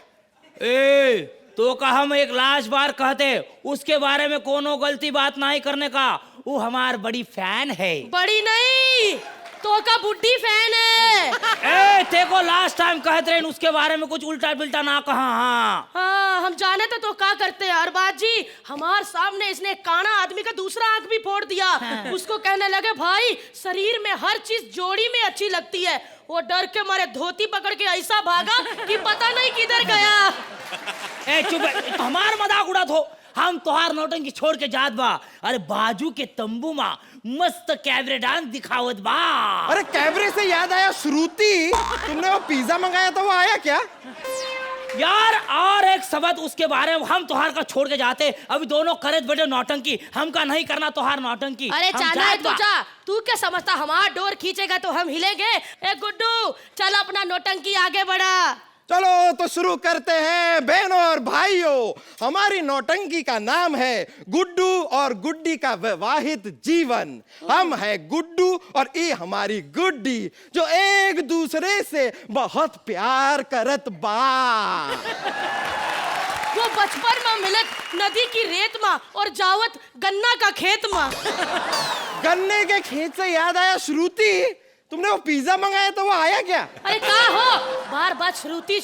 [SPEAKER 3] तो का हम एक लास्ट बार कहते, उसके बारे में कोनो गलती बात नहीं करने का। वो हमार बड़ी फैन है।
[SPEAKER 9] बड़ी नहीं, तो का बुड्ढी फैन है।
[SPEAKER 3] देखो लास्ट टाइम कहते रहे उसके बारे में कुछ उल्टा बिल्टा ना कहा।
[SPEAKER 9] हाँ, हम जाने तो क्या करते हैं अरबाज जी, हमारे सामने इसने काना आदमी का दूसरा आंख भी फोड़ दिया। उसको कहने लगे भाई शरीर में हर चीज जोड़ी में अच्छी लगती है। वो डर के मारे धोती पकड़ के ऐसा भागा कि पता नहीं किधर गया।
[SPEAKER 3] चुप, हमार मजाक उड़ा दो। हम तोहार नौटंकी छोड़ के जात बा। अरे बाजू के तंबू मा मस्त कैबरे डांस दिखावत बा।
[SPEAKER 8] अरे कैबरे से याद आया श्रुति, तुमने वो पिज्जा मंगाया था, वो आया क्या?
[SPEAKER 3] यार और एक शब्द उसके बारे में हम तोहार का छोड़ के जाते। अभी दोनों करत बड़े नौटंकी, हमका नहीं करना तोहार नौटंकी।
[SPEAKER 9] अरे जाना है तो जा, तू क्या समझता हमारा डोर खींचेगा तो हम हिलेंगे? ए गुड्डू चल अपना नौटंकी आगे बढ़ा।
[SPEAKER 8] चलो तो शुरू करते हैं बहनों और भाइयों। हमारी नौटंकी का नाम है गुड्डू और गुड्डी का वैवाहिक जीवन। हम है गुड्डू और ये हमारी गुड्डी, जो एक दूसरे से बहुत प्यार करत बा।
[SPEAKER 9] वो बचपन में मिलत नदी की रेत में और जावत गन्ना का खेत में।
[SPEAKER 8] गन्ने के खेत से याद आया श्रुति, तुमने वो पिज्जा मंगाया तो वो आया क्या?
[SPEAKER 9] अरे कहा हो, बार बार श्रुति,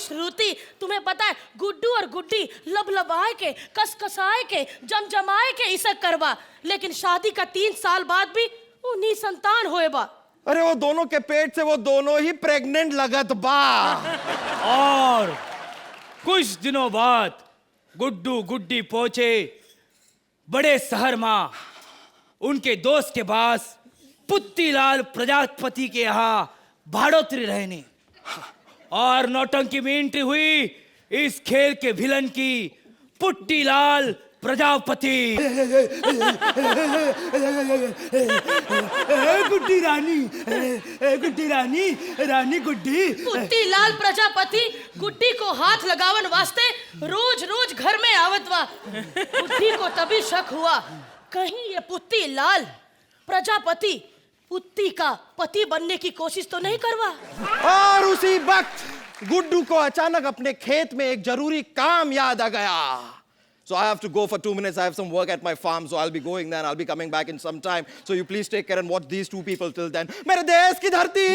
[SPEAKER 9] तुम्हें पता है गुड्डू और गुड्डी लबलबाए के, कसकसाए के, जमजमाए के इसे करवा, लेकिन शादी का 3 साल बाद भी वो निसंतान होए बा।
[SPEAKER 8] अरे वो दोनों के पेट से वो दोनों ही प्रेग्नेंट लगत बा।
[SPEAKER 3] और कुछ दिनों बाद गुड्डू गुड्डी पहुंचे बड़े शहर में उनके दोस्त के पास पुत्तीलाल प्रजापति के यहाँ भाड़ोत्री रहने। और नौटंकी में एंट्री हुई इस खेल के विलन की पुत्तीलाल प्रजापति। गुड्डी रानी गुड्डी।
[SPEAKER 9] पुत्तीलाल प्रजापति गुड्डी को हाथ लगावन वास्ते रोज रोज घर में आवत बा। गुड्डी को तभी शक हुआ कहीं ये पुत्तीलाल प्रजापति पुत्ती का पति बनने की कोशिश तो नहीं करवा।
[SPEAKER 8] और उसी वक्त गुड्डू को अचानक अपने खेत में एक जरूरी काम याद आ गया। So I have to go for 2 minutes. I have some work at my farm, so I'll be going there and I'll be coming back in some time. So you please take care and watch these 2 people till then. मेरे देश की धरती।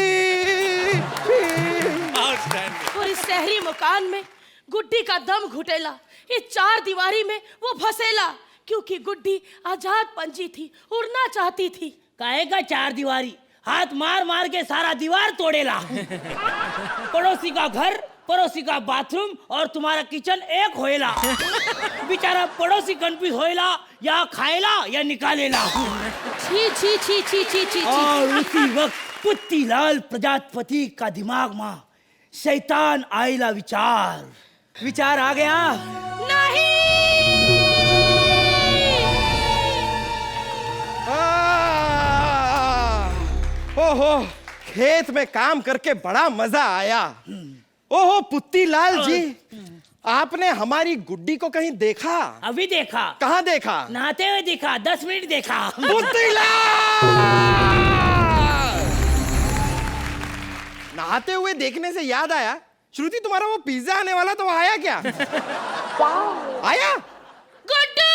[SPEAKER 9] और इस शहरी मकान में गुड्डी का दम घुटेला। इस 4 दीवारी में वो फसेला, क्योंकि गुड्डी आजाद पंछी थी, उड़ना चाहती थी।
[SPEAKER 3] काहेगा 4 दीवारी, हाथ मार मार के सारा दीवार तोड़ेला। पड़ोसी का घर, पड़ोसी का बाथरूम और तुम्हारा किचन एक होएला। बेचारा पड़ोसी कंफ्यूज होएला, या खाएला या निकालेला।
[SPEAKER 9] छी छी छी छी छी छी।
[SPEAKER 3] और उसी वक्त पुत्तीलाल प्रजापति का दिमाग में शैतान आइला विचार आ गया।
[SPEAKER 9] नहीं।
[SPEAKER 8] ओहो, खेत में काम करके बड़ा मजा आया। ओहो पुत्तीलाल जी, आपने हमारी गुड्डी को कहीं देखा?
[SPEAKER 3] अभी देखा।
[SPEAKER 8] कहाँ देखा?
[SPEAKER 3] नहाते हुए देखा, 10 मिनट देखा।
[SPEAKER 8] पुत्तीलाल! नहाते हुए देखने से याद आया, श्रुति तुम्हारा वो पिज्जा आने वाला तो वो आया क्या? आया?
[SPEAKER 9] गुड्डू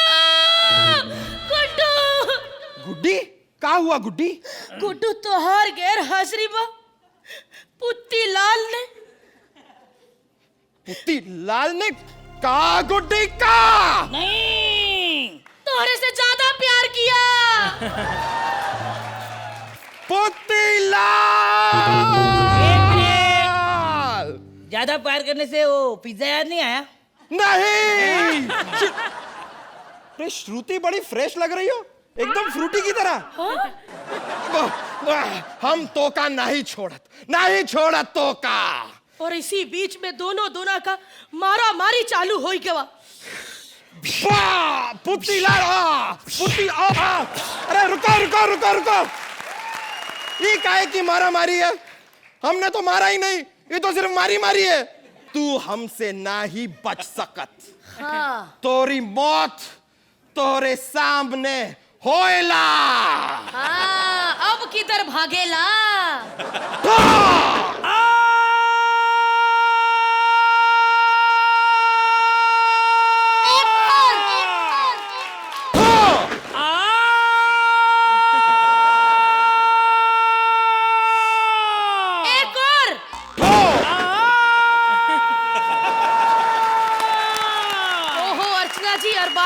[SPEAKER 9] गुड्डू
[SPEAKER 8] गुड्डी का हुआ गुड्डी?
[SPEAKER 9] गुड्डू तोहार गैर हाजिरी बा पुत्ती लाल ने
[SPEAKER 8] पुत्ती लाल ने का गुड्डी का
[SPEAKER 3] नहीं,
[SPEAKER 9] तोहरे से ज्यादा प्यार किया।
[SPEAKER 8] पुत्ती लाल।
[SPEAKER 3] ज्यादा प्यार करने से वो पिज्जा याद नहीं आया?
[SPEAKER 8] नहीं। अरे श्रुति बड़ी फ्रेश लग रही हो, एकदम फ्रूटी की तरह। हम तो का नहीं छोड़त तो का।
[SPEAKER 9] और इसी बीच में दोनों दोना का मारा मारी चालू हो गया।
[SPEAKER 8] पुत्ती लाल पुत्ती अरे रुको। ये काहे की मारा मारी है? हमने तो मारा ही नहीं, ये तो सिर्फ मारी है। तू हमसे ना ही बच सकत।
[SPEAKER 9] हाँ
[SPEAKER 8] तोरी मौत तोरे सामने होएला।
[SPEAKER 9] हाँ अब किधर भागेला?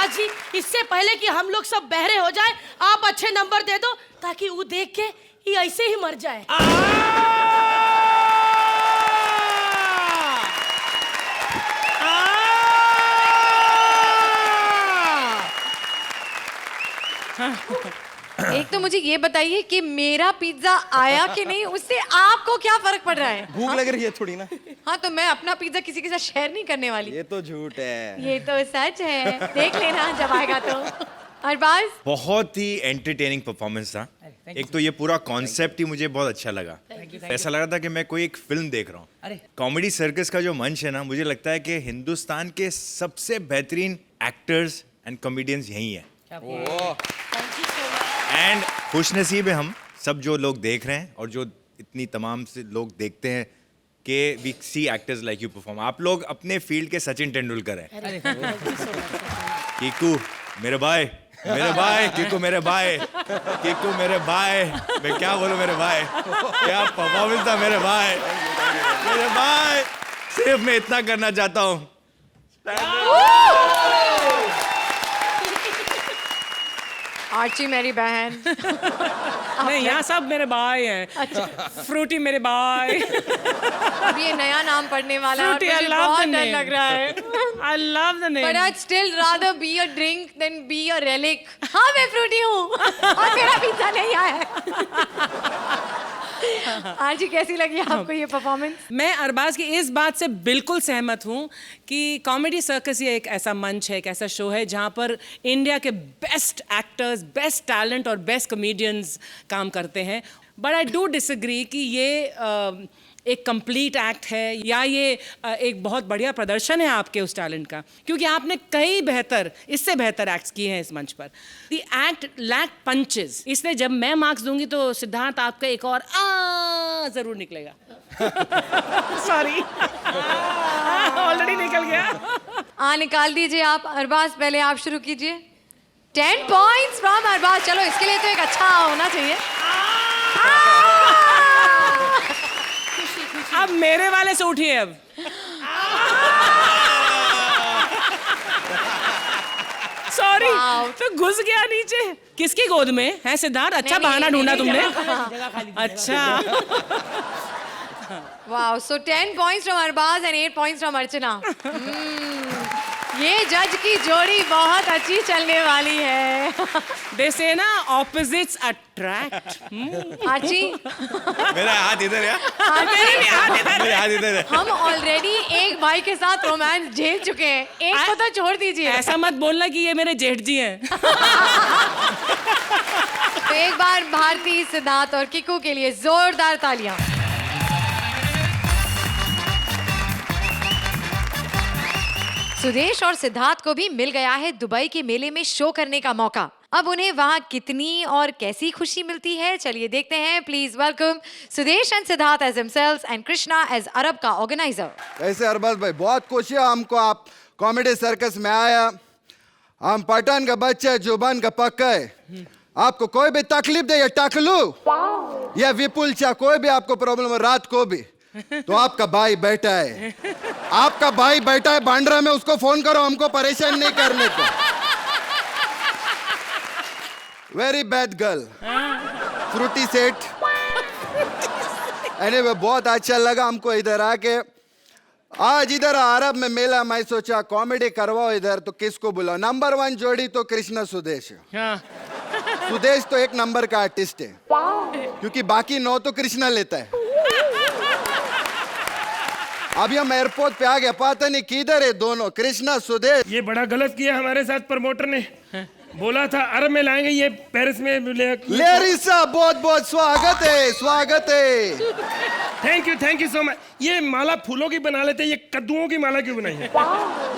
[SPEAKER 9] जी इससे पहले कि हम लोग सब बहरे हो जाए, आप अच्छे नंबर दे दो ताकि वो देख के ये ऐसे ही मर जाए।
[SPEAKER 1] एक तो मुझे ये बताइए कि मेरा पिज्जा आया कि नहीं, उससे आपको क्या फर्क पड़ रहा है?
[SPEAKER 8] भूख लग रही है थोड़ी ना।
[SPEAKER 1] हाँ तो मैं अपना पिज्जा किसी के साथ शेयर नहीं करने वाली।
[SPEAKER 8] ये तो झूठ है।
[SPEAKER 1] ये तो सच है, देख लेना जब आएगा तो। अरबाज
[SPEAKER 6] बहुत ही एंटरटेनिंग परफॉर्मेंस था। एक तो ये पूरा कॉन्सेप्ट ही मुझे बहुत अच्छा लगा। ऐसा लग रहा था कि मैं कोई एक फिल्म देख रहा हूँ। कॉमेडी सर्कस का जो मंच है ना, मुझे लगता है कि हिंदुस्तान के सबसे बेहतरीन एक्टर्स एंड कॉमेडियंस यही है। एंड खुशनसीब है हम सब जो लोग देख रहे हैं और जो इतनी तमाम से लोग देखते हैं कि we see actors like you perform. आप लोग अपने फील्ड के सचिन तेंदुलकर हैं। कीकू मेरे भाई कीकू मेरे भाई मैं क्या बोलूं मेरे भाई, क्या परफॉर्मेंस था मेरे भाई। सिर्फ मैं इतना करना चाहता हूँ।
[SPEAKER 1] आर्ची मेरी बहन।
[SPEAKER 5] नहीं यहाँ सब मेरे भाई हैं।
[SPEAKER 1] अच्छा।
[SPEAKER 5] फ्रूटी मेरे भाई।
[SPEAKER 1] अब ये नया नाम पढ़ने वाला है और
[SPEAKER 5] Fruity, I
[SPEAKER 1] मुझे
[SPEAKER 5] love
[SPEAKER 1] बहुत
[SPEAKER 5] the
[SPEAKER 1] डर
[SPEAKER 5] name.
[SPEAKER 1] लग रहा है।
[SPEAKER 5] I love the name.
[SPEAKER 1] But I'd still rather be a drink than be a relic. हाँ मैं फ्रूटी हूँ और मेरा पिज्जा नहीं आया है। आर्ची कैसी लगी आपको ये परफॉर्मेंस?
[SPEAKER 5] मैं अरबाज की इस बात से बिल्कुल सहमत हूँ कि कॉमेडी सर्कस ये एक ऐसा मंच है, एक ऐसा शो है जहाँ पर इंडिया के बेस्ट एक्टर्स, बेस्ट टैलेंट और बेस्ट कॉमेडियंस काम करते हैं। बट आई डू डिसएग्री कि ये एक कंप्लीट एक्ट है या ये एक बहुत बढ़िया प्रदर्शन है आपके उस टैलेंट का, क्योंकि आपने कई इससे बेहतर एक्ट्स किए हैं इस मंच पर। द एक्ट लैक पंचेस, इसलिए जब मैं मार्क्स दूंगी तो सिद्धार्थ आपका एक और जरूर निकलेगा। सॉरी ऑलरेडी निकल गया।
[SPEAKER 1] निकाल दीजिए आप। अरबाज पहले आप शुरू कीजिए। 10 पॉइंट्स फ्रॉम अरबाज। चलो इसके लिए तो एक अच्छा होना चाहिए।
[SPEAKER 5] अब मेरे वाले से उठिए। अब सॉरी तो घुस गया नीचे। किसकी गोद में है सिद्धार्थ? अच्छा बहाना ढूंढा तुमने। अच्छा
[SPEAKER 1] wow. So 10 points from Arbaaz and 8 points from Archana. ये जज की जोड़ी बहुत अच्छी चलने वाली है।
[SPEAKER 5] दे से ना ऑपोजिट्स अट्रैक्ट।
[SPEAKER 1] आर्ची
[SPEAKER 6] मेरा हाथ इधर है।
[SPEAKER 5] मेरे
[SPEAKER 6] हाथ इधर है।
[SPEAKER 1] हम ऑलरेडी एक भाई के साथ रोमांस झेल चुके हैं, एक को तो छोड़ दीजिए।
[SPEAKER 5] ऐसा मत बोलना कि ये मेरे जेठ जी हैं।
[SPEAKER 1] तो एक बार भारती, सिद्धार्थ और किकू के लिए जोरदार तालियां। सुदेश और सिद्धार्थ को भी मिल गया है दुबई के मेले में शो करने का मौका। अब उन्हें वहाँ कितनी और कैसी खुशी मिलती है, चलिए देखते हैं. Please welcome Sudesh and Siddharth as himselves and Krishna as अरब का ऑर्गेनाइजर.
[SPEAKER 10] ऐसे अरबाज भाई बहुत खुशी है हमको आप कॉमेडी सर्कस में आया. हम पठान का बच्चा है, जुबान का पक्का है. आपको कोई भी तकलीफ दे, ये टकलू या विपुल चा कोई भी आपको प्रॉब्लम हो रात को भी, तो आपका भाई बैठा है. आपका भाई बैठा है बांद्रा में, उसको फोन करो, हमको परेशान नहीं करने को. Very bad girl, Frooti set. Anyway बहुत अच्छा लगा हमको इधर आके. आज इधर अरब में मेला, मैं सोचा कॉमेडी करवाओ इधर, तो किसको बुलाओ. नंबर 1 जोड़ी तो कृष्णा सुदेश है. सुदेश तो एक नंबर का आर्टिस्ट है, क्योंकि बाकी 9 तो कृष्णा लेता है. अभी हम एयरपोर्ट पे आ गए, पता नहीं किधर है दोनों, कृष्णा सुदेश.
[SPEAKER 11] ये बड़ा गलत किया हमारे साथ प्रमोटर ने. बोला था अरब में लाएंगे, ये पेरिस में
[SPEAKER 10] लेरी साहब बहुत बहुत स्वागत है, स्वागत है.
[SPEAKER 11] Thank you so much. ये माला फूलों की बना लेते, ये कद्दुओं की माला क्यों बनाई है?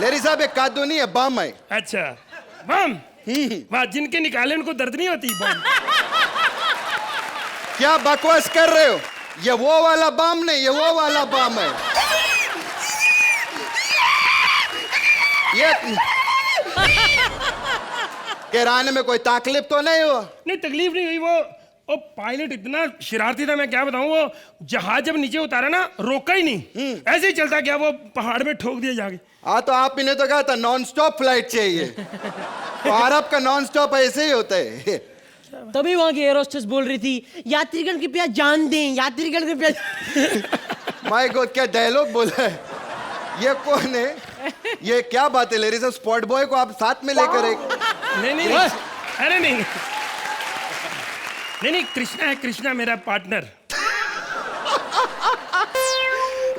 [SPEAKER 10] लेरी साहब एक कद्दू नहीं है, बम है.
[SPEAKER 11] अच्छा बम. वाह, जिनके निकाले उनको दर्द नहीं होती. बम
[SPEAKER 10] क्या बकवास कर रहे हो? ये वो वाला बम नहीं, ये वो वाला बम है. ये किराने में कोई तकलीफ तो नहीं हुआ?
[SPEAKER 11] नहीं, तकलीफ नहीं हुई. वो पायलट इतना शरारती था, मैं क्या बताऊं. वो जहाज जब नीचे उतारा ना, रोका ही नहीं, ऐसे ही चलता गया. वो पहाड़ में ठोक दिया जाके.
[SPEAKER 10] हाँ, तो आप इन्हें तो कहा था नॉन स्टॉप फ्लाइट चाहिए. तो अरब का नॉन स्टॉप ऐसे ही होता है.
[SPEAKER 3] तभी वहाँ की एयर होस्टेस बोल रही थी, यात्रीगण कृपया जान दें, यात्रीगण कृपया.
[SPEAKER 10] माय गॉड, क्या डायलॉग बोला है. ये कौन है? ये क्या बात है लेरी साहब, स्पॉट बॉय को आप साथ में लेकर एक.
[SPEAKER 11] नहीं, अरे नहीं, कृष्णा है, कृष्णा मेरा पार्टनर.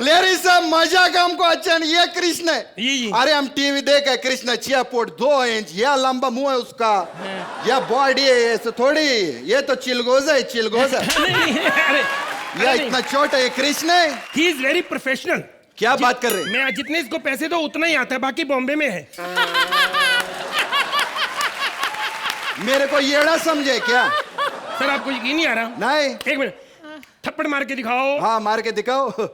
[SPEAKER 10] लेरी साहब मजाक हमको अच्छा नहीं. ये कृष्ण है.
[SPEAKER 11] ये.
[SPEAKER 10] अरे हम टीवी देख है, कृष्ण 6 फुट 2 इंच, यह लंबा मुंह है उसका, यह बॉडी है, ऐसे थोड़ी. ये तो चिलगोजा है, चिलगोजा.
[SPEAKER 11] अरे
[SPEAKER 10] यह इतना छोटा है कृष्ण है.
[SPEAKER 11] He is very professional.
[SPEAKER 10] क्या बात कर रहे हैं?
[SPEAKER 11] मैं जितने इसको पैसे दो उतना ही आता है, बाकी बॉम्बे में है.
[SPEAKER 10] मेरे को येड़ा समझे क्या?
[SPEAKER 11] सर आपको यकीन नहीं आ रहा?
[SPEAKER 10] नहीं.
[SPEAKER 11] एक मिनट, थप्पड़ मार के दिखाओ.
[SPEAKER 10] हाँ, मार के दिखाओ.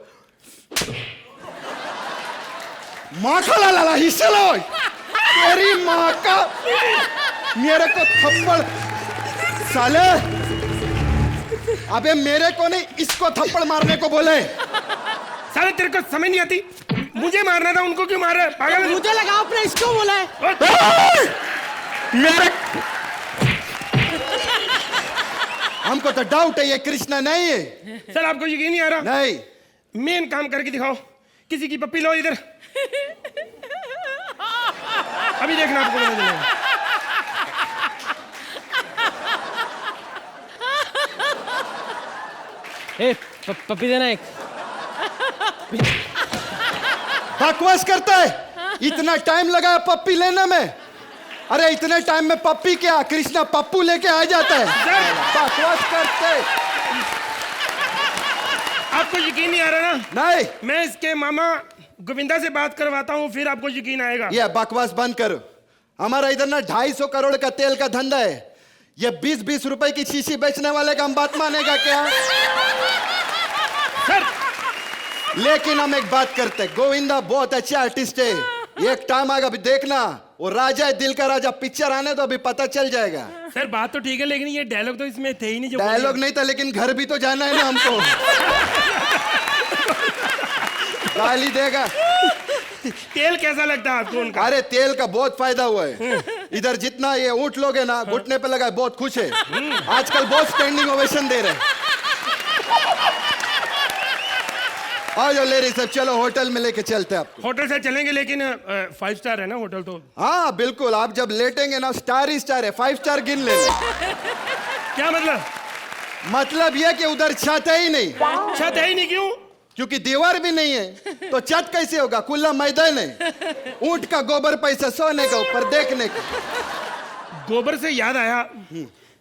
[SPEAKER 10] माँ का लाला हिस्से लो. तेरी माँ का, मेरे को थप्पड़. साले, अबे मेरे को नहीं, इसको थप्पड़ मारने को बोले.
[SPEAKER 11] साले तेरे को समझ नहीं आती. मुझे मारना था, उनको क्यों मार रहा है? पागल.
[SPEAKER 3] मुझे लगा आपने इसको बोला है.
[SPEAKER 10] मेरे हमको तो डाउट है ये कृष्णा नहीं है.
[SPEAKER 11] सर आपको यकीन नहीं आ रहा?
[SPEAKER 10] नहीं.
[SPEAKER 11] मेन काम करके दिखाओ. किसी की पप्पी लो इधर. अभी देखना आपको पता चलेगा.
[SPEAKER 3] पप्पी देना एक.
[SPEAKER 10] बकवास करता है. इतना टाइम लगा पप्पी लेने में. अरे इतने टाइम में पप्पी क्या, कृष्णा पप्पू लेके आ जाता है. बकवास करते.
[SPEAKER 11] आपको यकीन नहीं आ रहा ना?
[SPEAKER 10] नहीं.
[SPEAKER 11] मैं इसके मामा गोविंदा से बात करवाता हूँ, फिर आपको यकीन आएगा.
[SPEAKER 10] ये बकवास बंद करो. हमारा इधर ना 250 करोड़ का तेल का धंधा है. ये 20-20 रुपए की शीशी बेचने वाले का हम बात मानेगा क्या?
[SPEAKER 11] सर,
[SPEAKER 10] लेकिन हम एक बात करते, गोविंदा बहुत अच्छा आर्टिस्ट है. एक टाइम आएगा, अभी देखना, वो राजा है, दिल का राजा पिक्चर आने तो अभी पता चल जाएगा.
[SPEAKER 11] सर बात तो ठीक है, लेकिन ये डायलॉग तो इसमें थे ही नहीं. जो
[SPEAKER 10] डायलॉग नहीं था, लेकिन घर भी तो जाना है ना हमको. गाली देगा.
[SPEAKER 11] तेल कैसा लगता है आपको उनका?
[SPEAKER 10] अरे तेल का बहुत फायदा हुआ है. इधर जितना ये ऊँट लोगे ना, घुटने पे लगा है, बहुत खुश है. आजकल बहुत स्टैंडिंग ओवेशन दे रहे हैं. आ जाओ लेरी साहब, चलो होटल में लेके चलते हैं आपको.
[SPEAKER 11] होटल से चलेंगे, लेकिन 5 स्टार है ना होटल तो?
[SPEAKER 10] हाँ बिल्कुल. आप जब लेटेंगे ना, स्टार ही स्टार है. 5 स्टार गिन लेना.
[SPEAKER 11] क्या मतलब?
[SPEAKER 10] मतलब यह कि उधर छत है ही नहीं.
[SPEAKER 11] छत है ही नहीं. क्यों?
[SPEAKER 10] क्योंकि दीवार भी नहीं है, तो छत कैसे होगा? खुला मैदान है. ऊंट का गोबर पैसा सोने का ऊपर देखने का.
[SPEAKER 11] गोबर से याद आया,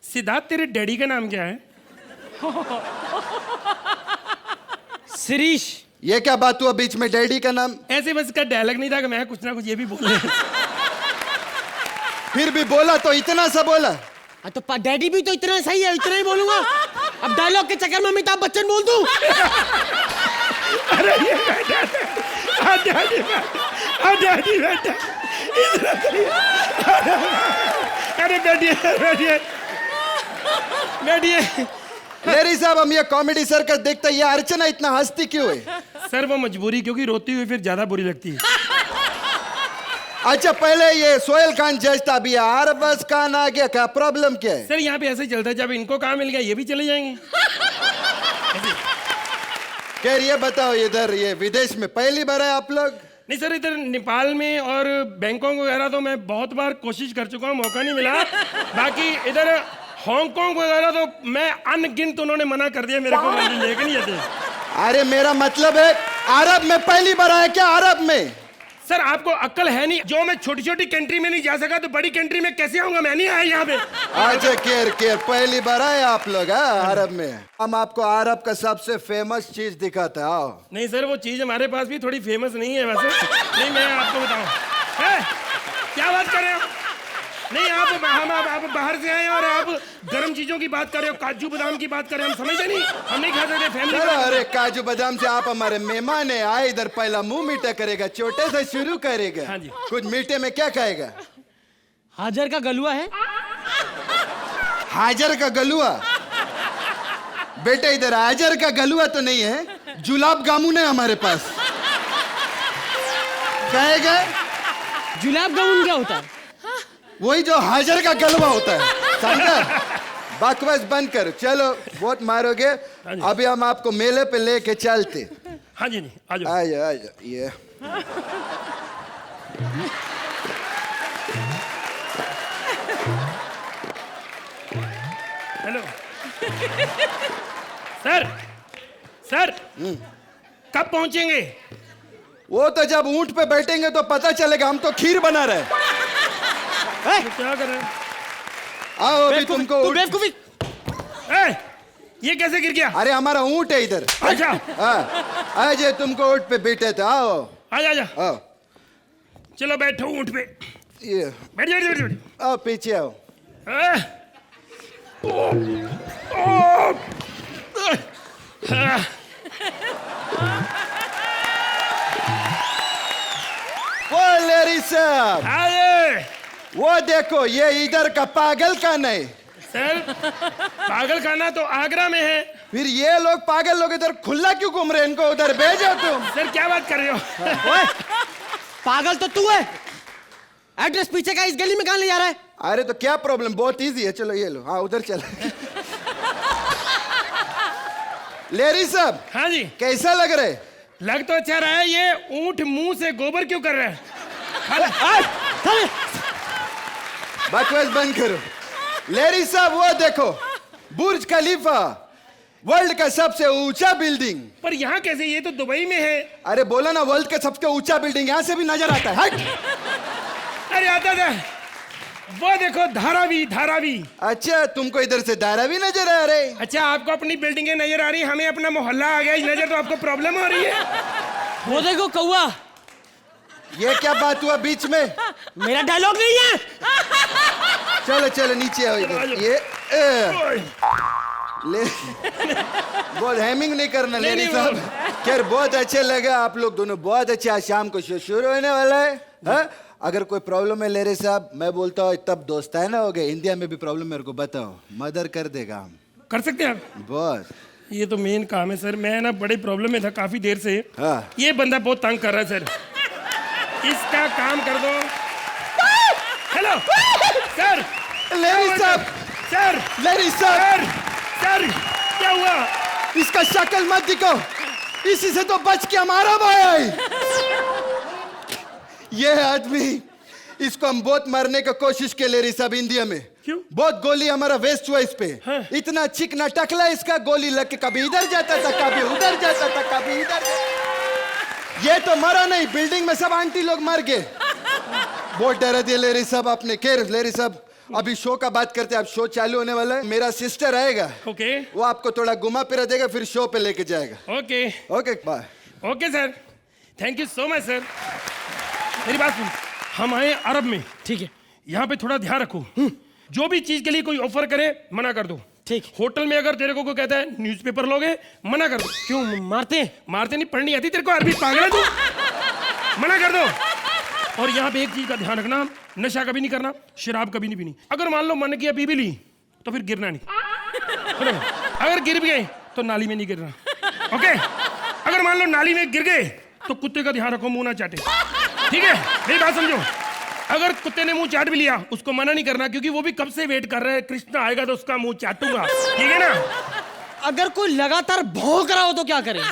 [SPEAKER 11] सिद्धार्थ तेरे डैडी का नाम क्या है?
[SPEAKER 3] शिरीष.
[SPEAKER 10] ये क्या बात हुआ बीच में डैडी का नाम?
[SPEAKER 11] ऐसे बस का डायलॉग नहीं था कि मैं कुछ ना कुछ ये भी बोल.
[SPEAKER 10] फिर भी बोला तो इतना सा बोला.
[SPEAKER 7] तो डैडी भी तो इतना सही है, इतना ही बोलूंगा। अब डायलॉग के चक्कर में अमिताभ बच्चन बोल दूं?
[SPEAKER 11] अरे ये बेटा, डैडी बेटा, अरे बैठिए।
[SPEAKER 10] लेरी साहब, हम ये कॉमेडी सर्कस देखते हैं, ये अर्चना इतना हंसती क्यों है?
[SPEAKER 11] सर वो मजबूरी, क्योंकि रोती हुई फिर ज्यादा बुरी लगती है।
[SPEAKER 10] अच्छा, पहले ये सोहेल खान जज था, अभी अरबाज खान आ गया, क्या प्रॉब्लम क्या है?
[SPEAKER 11] सर यहाँ पे ऐसे ही चलता है, जब इनको काम मिल गया ये भी चले जाएंगे।
[SPEAKER 10] खैर ये बताओ, इधर ये विदेश में पहली बार है आप लोग?
[SPEAKER 11] नहीं सर, इधर नेपाल में और बैंकॉक वगैरह तो मैं बहुत बार कोशिश कर चुका हूँ, मौका नहीं मिला। बाकी इधर हांगकांग वगैरह तो मैं अनगिनत, उन्होंने मना कर दिया मेरे को, लेके नहीं जाते।
[SPEAKER 10] अरे मेरा मतलब है अरब में पहली बार आया क्या? अरब में?
[SPEAKER 11] सर आपको अक्ल है नहीं, जो मैं छोटी छोटी कंट्री में नहीं जा सका तो बड़ी कंट्री में कैसे आऊंगा? मैं नहीं आया यहाँ पे।
[SPEAKER 10] अच्छा केयर पहली बार आए आप लोग अरब में। हम आपको अरब का सबसे फेमस चीज दिखाते हैं, आओ।
[SPEAKER 11] नहीं सर, वो चीज हमारे पास भी थोड़ी फेमस नहीं है वैसे। नहीं मैं आपको बताऊं, क्या बात कर रहे हो? नहीं आप बाहर से आए और आप गर्म चीजों की बात कर रहे हो, काजू बादाम की बात कर रहे हो, हम समझते नहीं, हम नहीं खा सकते फैमिली।
[SPEAKER 10] अरे काजू बादाम से आप हमारे मेहमान है, आए इधर पहला मुंह मीठा करेगा, छोटे से शुरू करेगा।
[SPEAKER 11] हाँ जी।
[SPEAKER 10] कुछ मीठे में क्या खाएगा?
[SPEAKER 7] हाजर का गलुआ है।
[SPEAKER 10] हाजर का गलुआ? बेटे इधर हाजर का गलुआ तो नहीं है, जुलाब जामुन है हमारे पास, खाएगा?
[SPEAKER 7] जुलाब जामुन क्या होता है?
[SPEAKER 10] वही जो हाजर का गलवा होता है, समझा? बकवास बंद करो, चलो बहुत मारोगे। अभी हम आपको मेले पे लेके चलते।
[SPEAKER 11] हाँ जी, नहीं आ जाओ।
[SPEAKER 10] आ जाओ ये
[SPEAKER 11] हेलो सर कब पहुंचेंगे?
[SPEAKER 10] वो तो जब ऊंट पे बैठेंगे तो पता चलेगा, हम तो खीर बना रहे हैं।
[SPEAKER 11] क्या कर रहे हैं?
[SPEAKER 10] आओ अभी तुमको
[SPEAKER 11] ये कैसे गिर गया?
[SPEAKER 10] अरे हमारा ऊंट है इधर।
[SPEAKER 11] अच्छा
[SPEAKER 10] हाँ आज तुमको ऊंट पे बैठे थे, आओ
[SPEAKER 11] आजा
[SPEAKER 10] आओ।
[SPEAKER 11] चलो बैठो ऊंट पे,
[SPEAKER 10] ये
[SPEAKER 11] बैठ।
[SPEAKER 10] आओ पीछे आओ। वो लेरी साहब, वो देखो, ये इधर का पागल का नहीं।
[SPEAKER 11] सर पागल खाना तो आगरा में है।
[SPEAKER 10] फिर ये लोग पागल लोग इधर खुला क्यों घूम रहे हैं? इनको उधर भेजो तुम।
[SPEAKER 11] सर क्या बात कर रहे हो?
[SPEAKER 7] ओए, पागल तो तू है। एड्रेस पीछे का, इस गली में कहाँ ले जा रहा है?
[SPEAKER 10] अरे तो क्या प्रॉब्लम, बहुत इजी है, चलो ये लो। हाँ उधर चलो। लेरी साहब।
[SPEAKER 11] हाँ जी।
[SPEAKER 10] कैसा लग रहा है?
[SPEAKER 11] लग तो अच्छा रहा है। ये ऊंट मुंह से गोबर क्यों कर रहा है?
[SPEAKER 10] बकवास बंद करो। लेरी साहब वो देखो, बुर्ज खलीफा, वर्ल्ड का सबसे ऊंचा बिल्डिंग।
[SPEAKER 11] पर यहाँ कैसे? ये तो दुबई में है।
[SPEAKER 10] अरे बोला ना, वर्ल्ड का सबसे ऊंचा बिल्डिंग, यहाँ से भी नजर आता है। हट।
[SPEAKER 11] अरे आता था, वो देखो धारावी।
[SPEAKER 10] अच्छा तुमको इधर से धारावी नजर आ रहे?
[SPEAKER 11] अच्छा आपको अपनी बिल्डिंगें नजर आ रही, हमें अपना मोहल्ला आ गया नजर, तो आपको प्रॉब्लम हो रही है।
[SPEAKER 7] वो देखो कौवा।
[SPEAKER 10] ये क्या बात हुआ बीच में?
[SPEAKER 7] मेरा डायलॉग नहीं है।
[SPEAKER 10] चलो चलो नीचे आओ इधर। ये ले बहुत हैमिंग नहीं करना लेरी साहब। खैर बहुत अच्छे लगा, आप लोग दोनों बहुत अच्छे। आज शाम को शो शुरू होने वाला है। हाँ? अगर कोई प्रॉब्लम है लेरी साहब, मैं बोलता हूँ तब दोस्ताना हो गए। इंडिया में भी प्रॉब्लम मेरे को बताओ, मदर कर देगा हम।
[SPEAKER 11] कर सकते हैं आप?
[SPEAKER 10] बहुत।
[SPEAKER 11] ये तो मेन काम है सर। मैं ना बड़े प्रॉब्लम में था काफी देर से।
[SPEAKER 10] हाँ।
[SPEAKER 11] ये बंदा बहुत तंग कर रहा है सर, इसका काम कर दो। Hello sir.
[SPEAKER 10] लेरी साहब,
[SPEAKER 11] सर
[SPEAKER 10] लेरी साहब,
[SPEAKER 11] सर क्या हुआ?
[SPEAKER 10] इसका शक्ल मत दिखाओ, इसी से तो बच के हमारा भाई है। ये आदमी, इसको हम बहुत मारने का कोशिश के लेरी साहब इंडिया में।
[SPEAKER 11] क्यों?
[SPEAKER 10] बहुत गोली हमारा वेस्ट हुआ इस पे।
[SPEAKER 11] हाँ।
[SPEAKER 10] इतना चिकना टकला, इसका गोली लग के कभी इधर जाता था, कभी उधर जाता था, कभी इधर। ये तो मरा नहीं, बिल्डिंग में सब आंटी लोग मर गए। बहुत डरा दिया लेरी साहब आपने। खैर लेरी साहब, अभी शो का बात करते हैं। अब शो चालू होने वाला है, मेरा सिस्टर आएगा।
[SPEAKER 11] ओके।
[SPEAKER 10] वो आपको थोड़ा घुमा फिरा देगा, फिर शो पे लेके जाएगा।
[SPEAKER 11] Okay
[SPEAKER 10] okay bye.
[SPEAKER 11] Okay sir, thank you so much sir. मेरी बात सुन, हम आए अरब में,
[SPEAKER 7] ठीक है।
[SPEAKER 11] यहाँ पे थोड़ा ध्यान रखो। जो भी चीज के लिए कोई ऑफर करे मना कर दो।
[SPEAKER 3] ठीक।
[SPEAKER 11] होटल में अगर तेरे को कोई कहता है न्यूज़पेपर लोगे, मना कर दो।
[SPEAKER 3] क्यों मारते हैं?
[SPEAKER 11] मारते नहीं, पढ़नी आती तेरे को, अरबी पागल है तू। मना कर दो। और यहाँ पे एक चीज का ध्यान रखना, नशा कभी नहीं करना, शराब कभी नहीं पीनी। अगर मान लो मन किया पी भी ली तो फिर गिरना नहीं। सुनो, अगर गिर भी गए तो नाली में नहीं गिरना, ओके? अगर मान लो नाली में गिर गए तो कुत्ते का ध्यान रखो, मुंह ना चाटे, ठीक है? मेरी बात समझो। अगर कुत्ते ने मुंह चाट भी लिया उसको मना नहीं करना, क्योंकि वो भी कब से वेट कर रहा है, कृष्णा आएगा तो उसका मुंह चाटूंगा, ठीक है ना?
[SPEAKER 3] अगर कोई लगातार भौंक रहा हो तो क्या करें?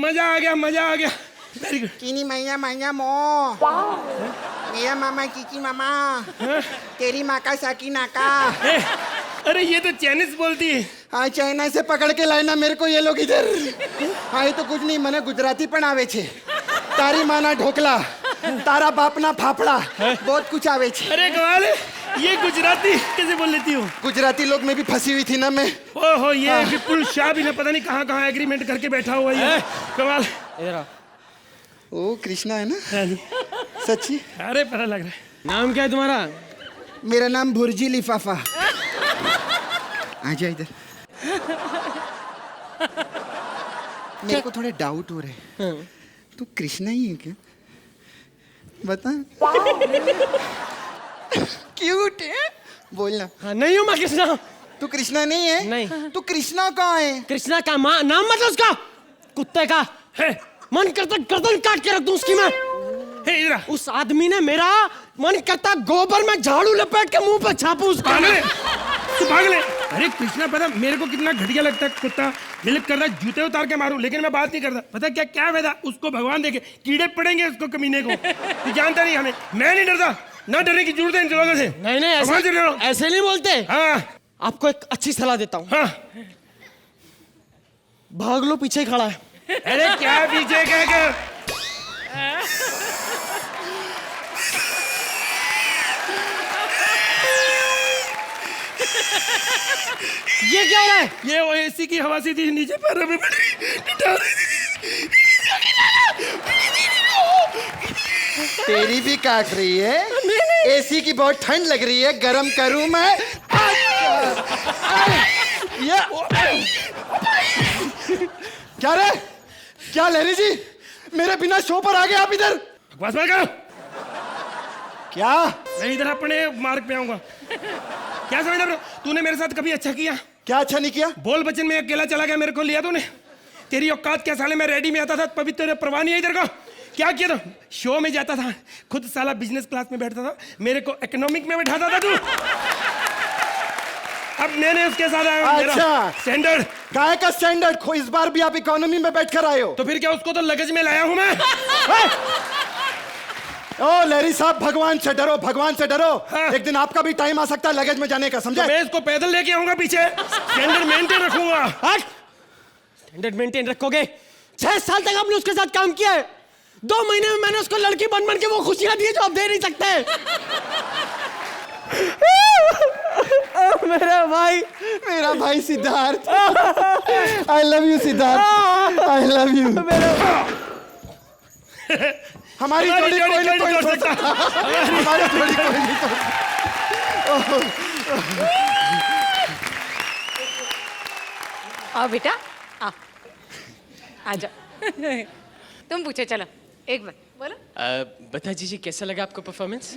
[SPEAKER 11] मजा आ गया, मजा आ गया। Very good.
[SPEAKER 12] कीनी मैया मैया मो, मेरा मामा कीकी मामा, तेरी माँ का साकी नाका।
[SPEAKER 11] अरे ये तो चाइनीज बोलती है।
[SPEAKER 12] हाँ, चाइना से पकड़ के लाए ना मेरे को ये लोग इधर। हाँ, ये तो कुछ नहीं, मने गुजराती पण आवे छे। तारी माना ढोकला, तारा बापना फाफड़ा, बहुत कुछ आवे छे।
[SPEAKER 11] अरे कमाल है, ये गुजराती कैसे बोल लेती हो?
[SPEAKER 12] गुजराती लोग में भी फंसी हुई थी ना मैं।
[SPEAKER 11] ओहो, ये विपुल शाह भी ना पता नहीं कहाँ कहाँ एग्रीमेंट करके बैठा हुआ है। कमाल।
[SPEAKER 3] इधर आ।
[SPEAKER 12] ओ कृष्णा है ना?
[SPEAKER 11] हाँ जी।
[SPEAKER 12] सच्ची?
[SPEAKER 11] अरे पता लग रहा है।
[SPEAKER 3] नाम क्या है तुम्हारा?
[SPEAKER 12] मेरा नाम भुर्जी लिफाफा। आजा इधर। मेरे को थोड़े डाउट हो रहे हैं। तू कृष्णा ही है क्या? बता। क्यूट है, बोलना।
[SPEAKER 3] हाँ, नहीं हूँ मैं कृष्णा।
[SPEAKER 12] तू कृष्णा नहीं है?
[SPEAKER 3] नहीं।
[SPEAKER 12] तू कृष्णा कहाँ है?
[SPEAKER 3] कृष्णा का नाम मतलब उसका कुत्ते का
[SPEAKER 11] है।
[SPEAKER 3] मन करता गर्दन काट के रख दूं उसकी मैं।
[SPEAKER 11] हे इधर आ।
[SPEAKER 3] उस आदमी ने मेरा मन करता गोबर में झाड़ू लपेट के मुंह पे छापू उसका।
[SPEAKER 11] पागल है, तू पागल है। अरे कृष्णा, पता मेरे को कितना घटिया लगता है कुत्ता। दिल करता है जूते उतार के मारूं, लेकिन मैं बात नहीं करता। पता क्या क्या फायदा, उसको भगवान देखे, कीड़े पड़ेंगे उसको कमीने को। तू जानता नहीं हमें। मैं नहीं डरता, ना डरने की जरूरत है इन लोगों से।
[SPEAKER 3] नहीं नहीं,
[SPEAKER 11] भगवान से डरो।
[SPEAKER 3] ऐसे नहीं बोलते।
[SPEAKER 11] हाँ
[SPEAKER 3] आपको एक अच्छी सलाह देता हूँ।
[SPEAKER 11] हाँ।
[SPEAKER 3] भाग लो, पीछे खड़ा है।
[SPEAKER 11] अरे क्या पीछे क्या?
[SPEAKER 3] ये क्या हो रहा है?
[SPEAKER 11] ये वो एसी की हवा सी थी, नीचे पैरों में
[SPEAKER 12] तेरी भी काट रही है। एसी की बहुत ठंड लग रही है, गरम करूं मैं? क्या रे? क्या लहरी जी, मेरे बिना शो पर आ गए आप इधर?
[SPEAKER 11] बकवास मत करो।
[SPEAKER 12] क्या?
[SPEAKER 11] मैं इधर अपने मार्ग पे आऊंगा। क्या समझ रहे हो? तूने मेरे साथ कभी अच्छा किया?
[SPEAKER 12] क्या अच्छा नहीं किया?
[SPEAKER 11] बोल बचन में अकेला चला गया, मेरे को लिया तूने। तेरी औकात क्या साले, मैं रेडी में आता था, पवित्र परवाह नहीं है इधर का। क्या किया था? शो में जाता था, खुद साला बिजनेस क्लास में बैठता था, मेरे को इकोनॉमिक में बैठाता था तू। अब मैंने उसके साथ आया।
[SPEAKER 12] अच्छा।
[SPEAKER 11] स्टैंडर्ड।
[SPEAKER 12] काय का स्टैंडर्ड? इस बार भी आप इकोनॉमी में बैठकर आए हो?
[SPEAKER 11] तो फिर क्या, उसको तो लगेज में लाया हूं मैं।
[SPEAKER 12] ओ लहरी साहब, भगवान से डरो, भगवान से डरो।
[SPEAKER 11] हाँ।
[SPEAKER 12] एक दिन आपका भी टाइम आ सकता है लगेज में जाने का, समझे?
[SPEAKER 11] तो मैं इसको पैदल लेके आऊंगा पीछे, स्टैंडर्ड मेंटेन रखूंगा।
[SPEAKER 3] स्टैंडर्ड मेंटेन रखोगे? 6 साल तक आपने उसके साथ काम किया है। 2 महीने में मैंने उसको लड़की बन बन के वो खुशियां दी जो आप दे नहीं सकते।
[SPEAKER 12] मेरा भाई Siddharth. I love you Siddharth, I love you. हमारी जोड़ी कोई नहीं तोड़ सकता। हमारी जोड़ी कोई नहीं तोड़ सकता।
[SPEAKER 1] आओ बेटा, आ आजा। तुम पूछो, चलो एक बार बोलो।
[SPEAKER 13] बता दीजिए कैसा लगा आपको परफॉर्मेंस?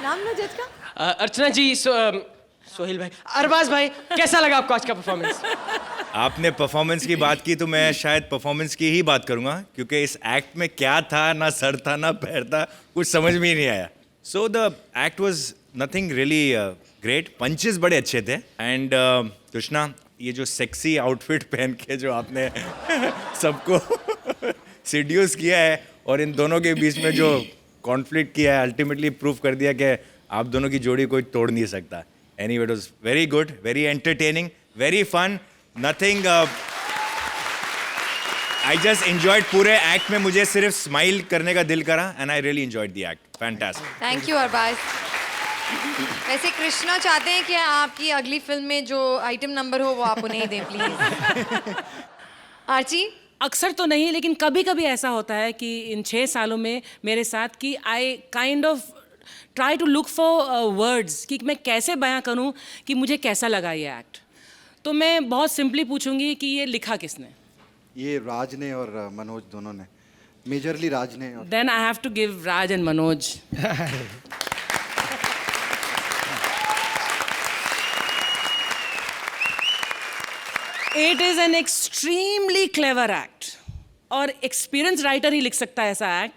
[SPEAKER 1] नाम लो जज का।
[SPEAKER 13] अर्चना जी, सोहेल भाई, अरबाज भाई, कैसा लगा आपको आज का परफॉर्मेंस?
[SPEAKER 6] आपने परफॉर्मेंस की बात की तो मैं शायद परफॉर्मेंस की ही बात करूंगा, क्योंकि इस एक्ट में क्या था, ना सर था ना पैर था, कुछ समझ में ही नहीं आया। So the act was nothing really great. Punches बड़े अच्छे थे। एंड कृष्णा, ये जो सेक्सी आउटफिट पहन के जो आपने सबको सीड्यूस किया है और इन दोनों के बीच में जो कॉन्फ्लिक्ट किया है, अल्टीमेटली प्रूव कर दिया कि आप दोनों की जोड़ी कोई तोड़ नहीं सकता। Anyway, it was very good, very entertaining, very fun. Nothing. I just enjoyed पूरे act में मुझे सिर्फ smile करने का दिल करा, and I really enjoyed the act. Fantastic.
[SPEAKER 1] Thank you Arbaaz. वैसे कृष्णा चाहते हैं कि आपकी अगली फिल्म में जो आइटम नंबर हो वो आप उन्हें ही दें प्लीज। आर्ची?
[SPEAKER 5] अक्सर तो नहीं, लेकिन कभी कभी ऐसा होता है कि इन 6 सालों में मेरे साथ कि I kind of try to look for words कि मैं कैसे बयां करूं कि मुझे कैसा लगा ये एक्ट। तो मैं बहुत सिंपली पूछूंगी कि ये लिखा किसने?
[SPEAKER 12] ये राज ने और मनोज दोनों ने, मेजरली राज ने।
[SPEAKER 5] Then I have to give Raj and Manoj. It is an extremely clever act. और experienced writer ही लिख सकता है ऐसा act.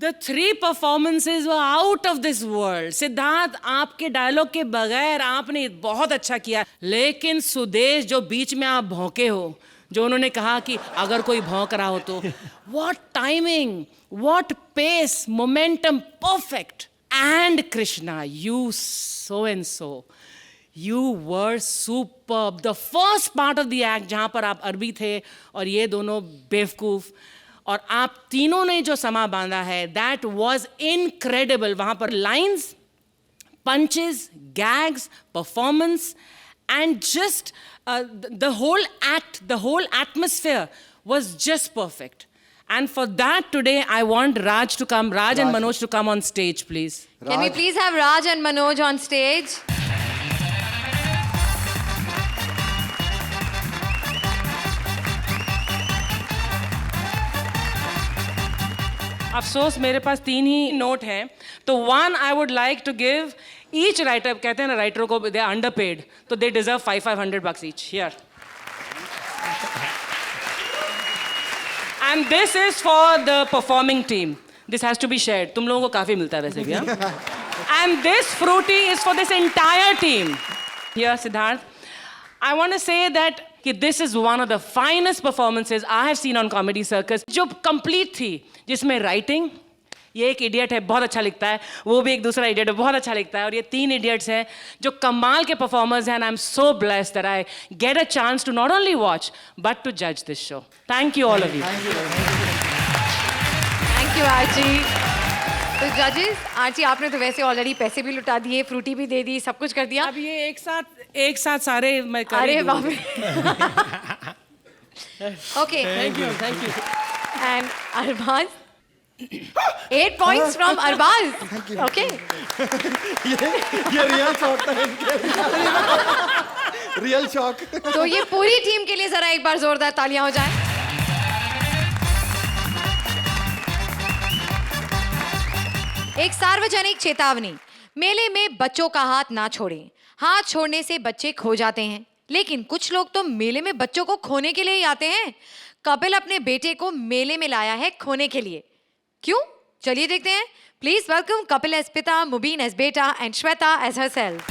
[SPEAKER 5] The 3 performances were out of this world. Siddharth, आपके डायलॉग के बगैर आपने बहुत अच्छा किया, लेकिन सुदेश जो बीच में आप भौंके हो, जो उन्होंने कहा कि अगर कोई भौंक रहा हो तो what timing, what pace, momentum, perfect. And Krishna, you so and so. You were superb. The first part of the act जहाँ पर आप अरबी थे और ये दोनों बेवकूफ, और आप तीनों ने जो समा बांधा है, that was incredible. वहाँ पर lines, punches, gags, performance, and just the whole act, the whole atmosphere was just perfect. And for that today, I want Raj to come, Raj and Manoj to come on stage, please.
[SPEAKER 1] Can we please have Raj and Manoj on stage?
[SPEAKER 5] अफसोस मेरे पास 3 ही note हैं, तो 1 I would like to give each writer. कहते हैं ना राइटरों को they are underpaid, तो they deserve 500 bucks each. Here, and this is for the performing team. This has to be shared. तुम लोगों को काफी मिलता है वैसे भी। And this Frooti is for this entire team. Here Siddharth, I want to say that कि this is one of the finest performances I have seen on Comedy Circus, जो complete थी, जिसमें writing, ये एक idiot है बहुत अच्छा लिखता है, वो भी एक दूसरा idiot है बहुत अच्छा लिखता है, और ये 3 idiots हैं जो कमाल के performers हैं, and I'm so blessed that I get a chance to not only watch but to judge this show. Thank you all of you.
[SPEAKER 1] Thank you Archie. तो जजेस, आर्ची आपने तो वैसे ऑलरेडी पैसे भी लुटा दिए, फ्रूटी भी दे दी, सब कुछ कर दिया।
[SPEAKER 5] अब ये एक साथ सारे मैं कर
[SPEAKER 1] अरे
[SPEAKER 5] ही
[SPEAKER 1] बाप
[SPEAKER 5] दूंगी।
[SPEAKER 1] रे। Okay,
[SPEAKER 13] thank you.
[SPEAKER 1] And Arbaaz, 8 points from Arbaaz. Okay,
[SPEAKER 12] ये रियल शॉक था इनके। Real shock.
[SPEAKER 1] तो ये पूरी टीम के लिए जरा एक बार जोरदार तालियां हो जाएं। एक सार्वजनिक चेतावनी, मेले में बच्चों का हाथ ना छोड़ें। हाथ छोड़ने से बच्चे खो जाते हैं, लेकिन कुछ लोग तो मेले में बच्चों को खोने के लिए ही आते हैं। कपिल अपने बेटे को मेले में लाया है खोने के लिए। क्यों? चलिए देखते हैं। प्लीज वेलकम कपिल एज पिता, मुबीन एज बेटा एंड श्वेता एज हरसेल्फ।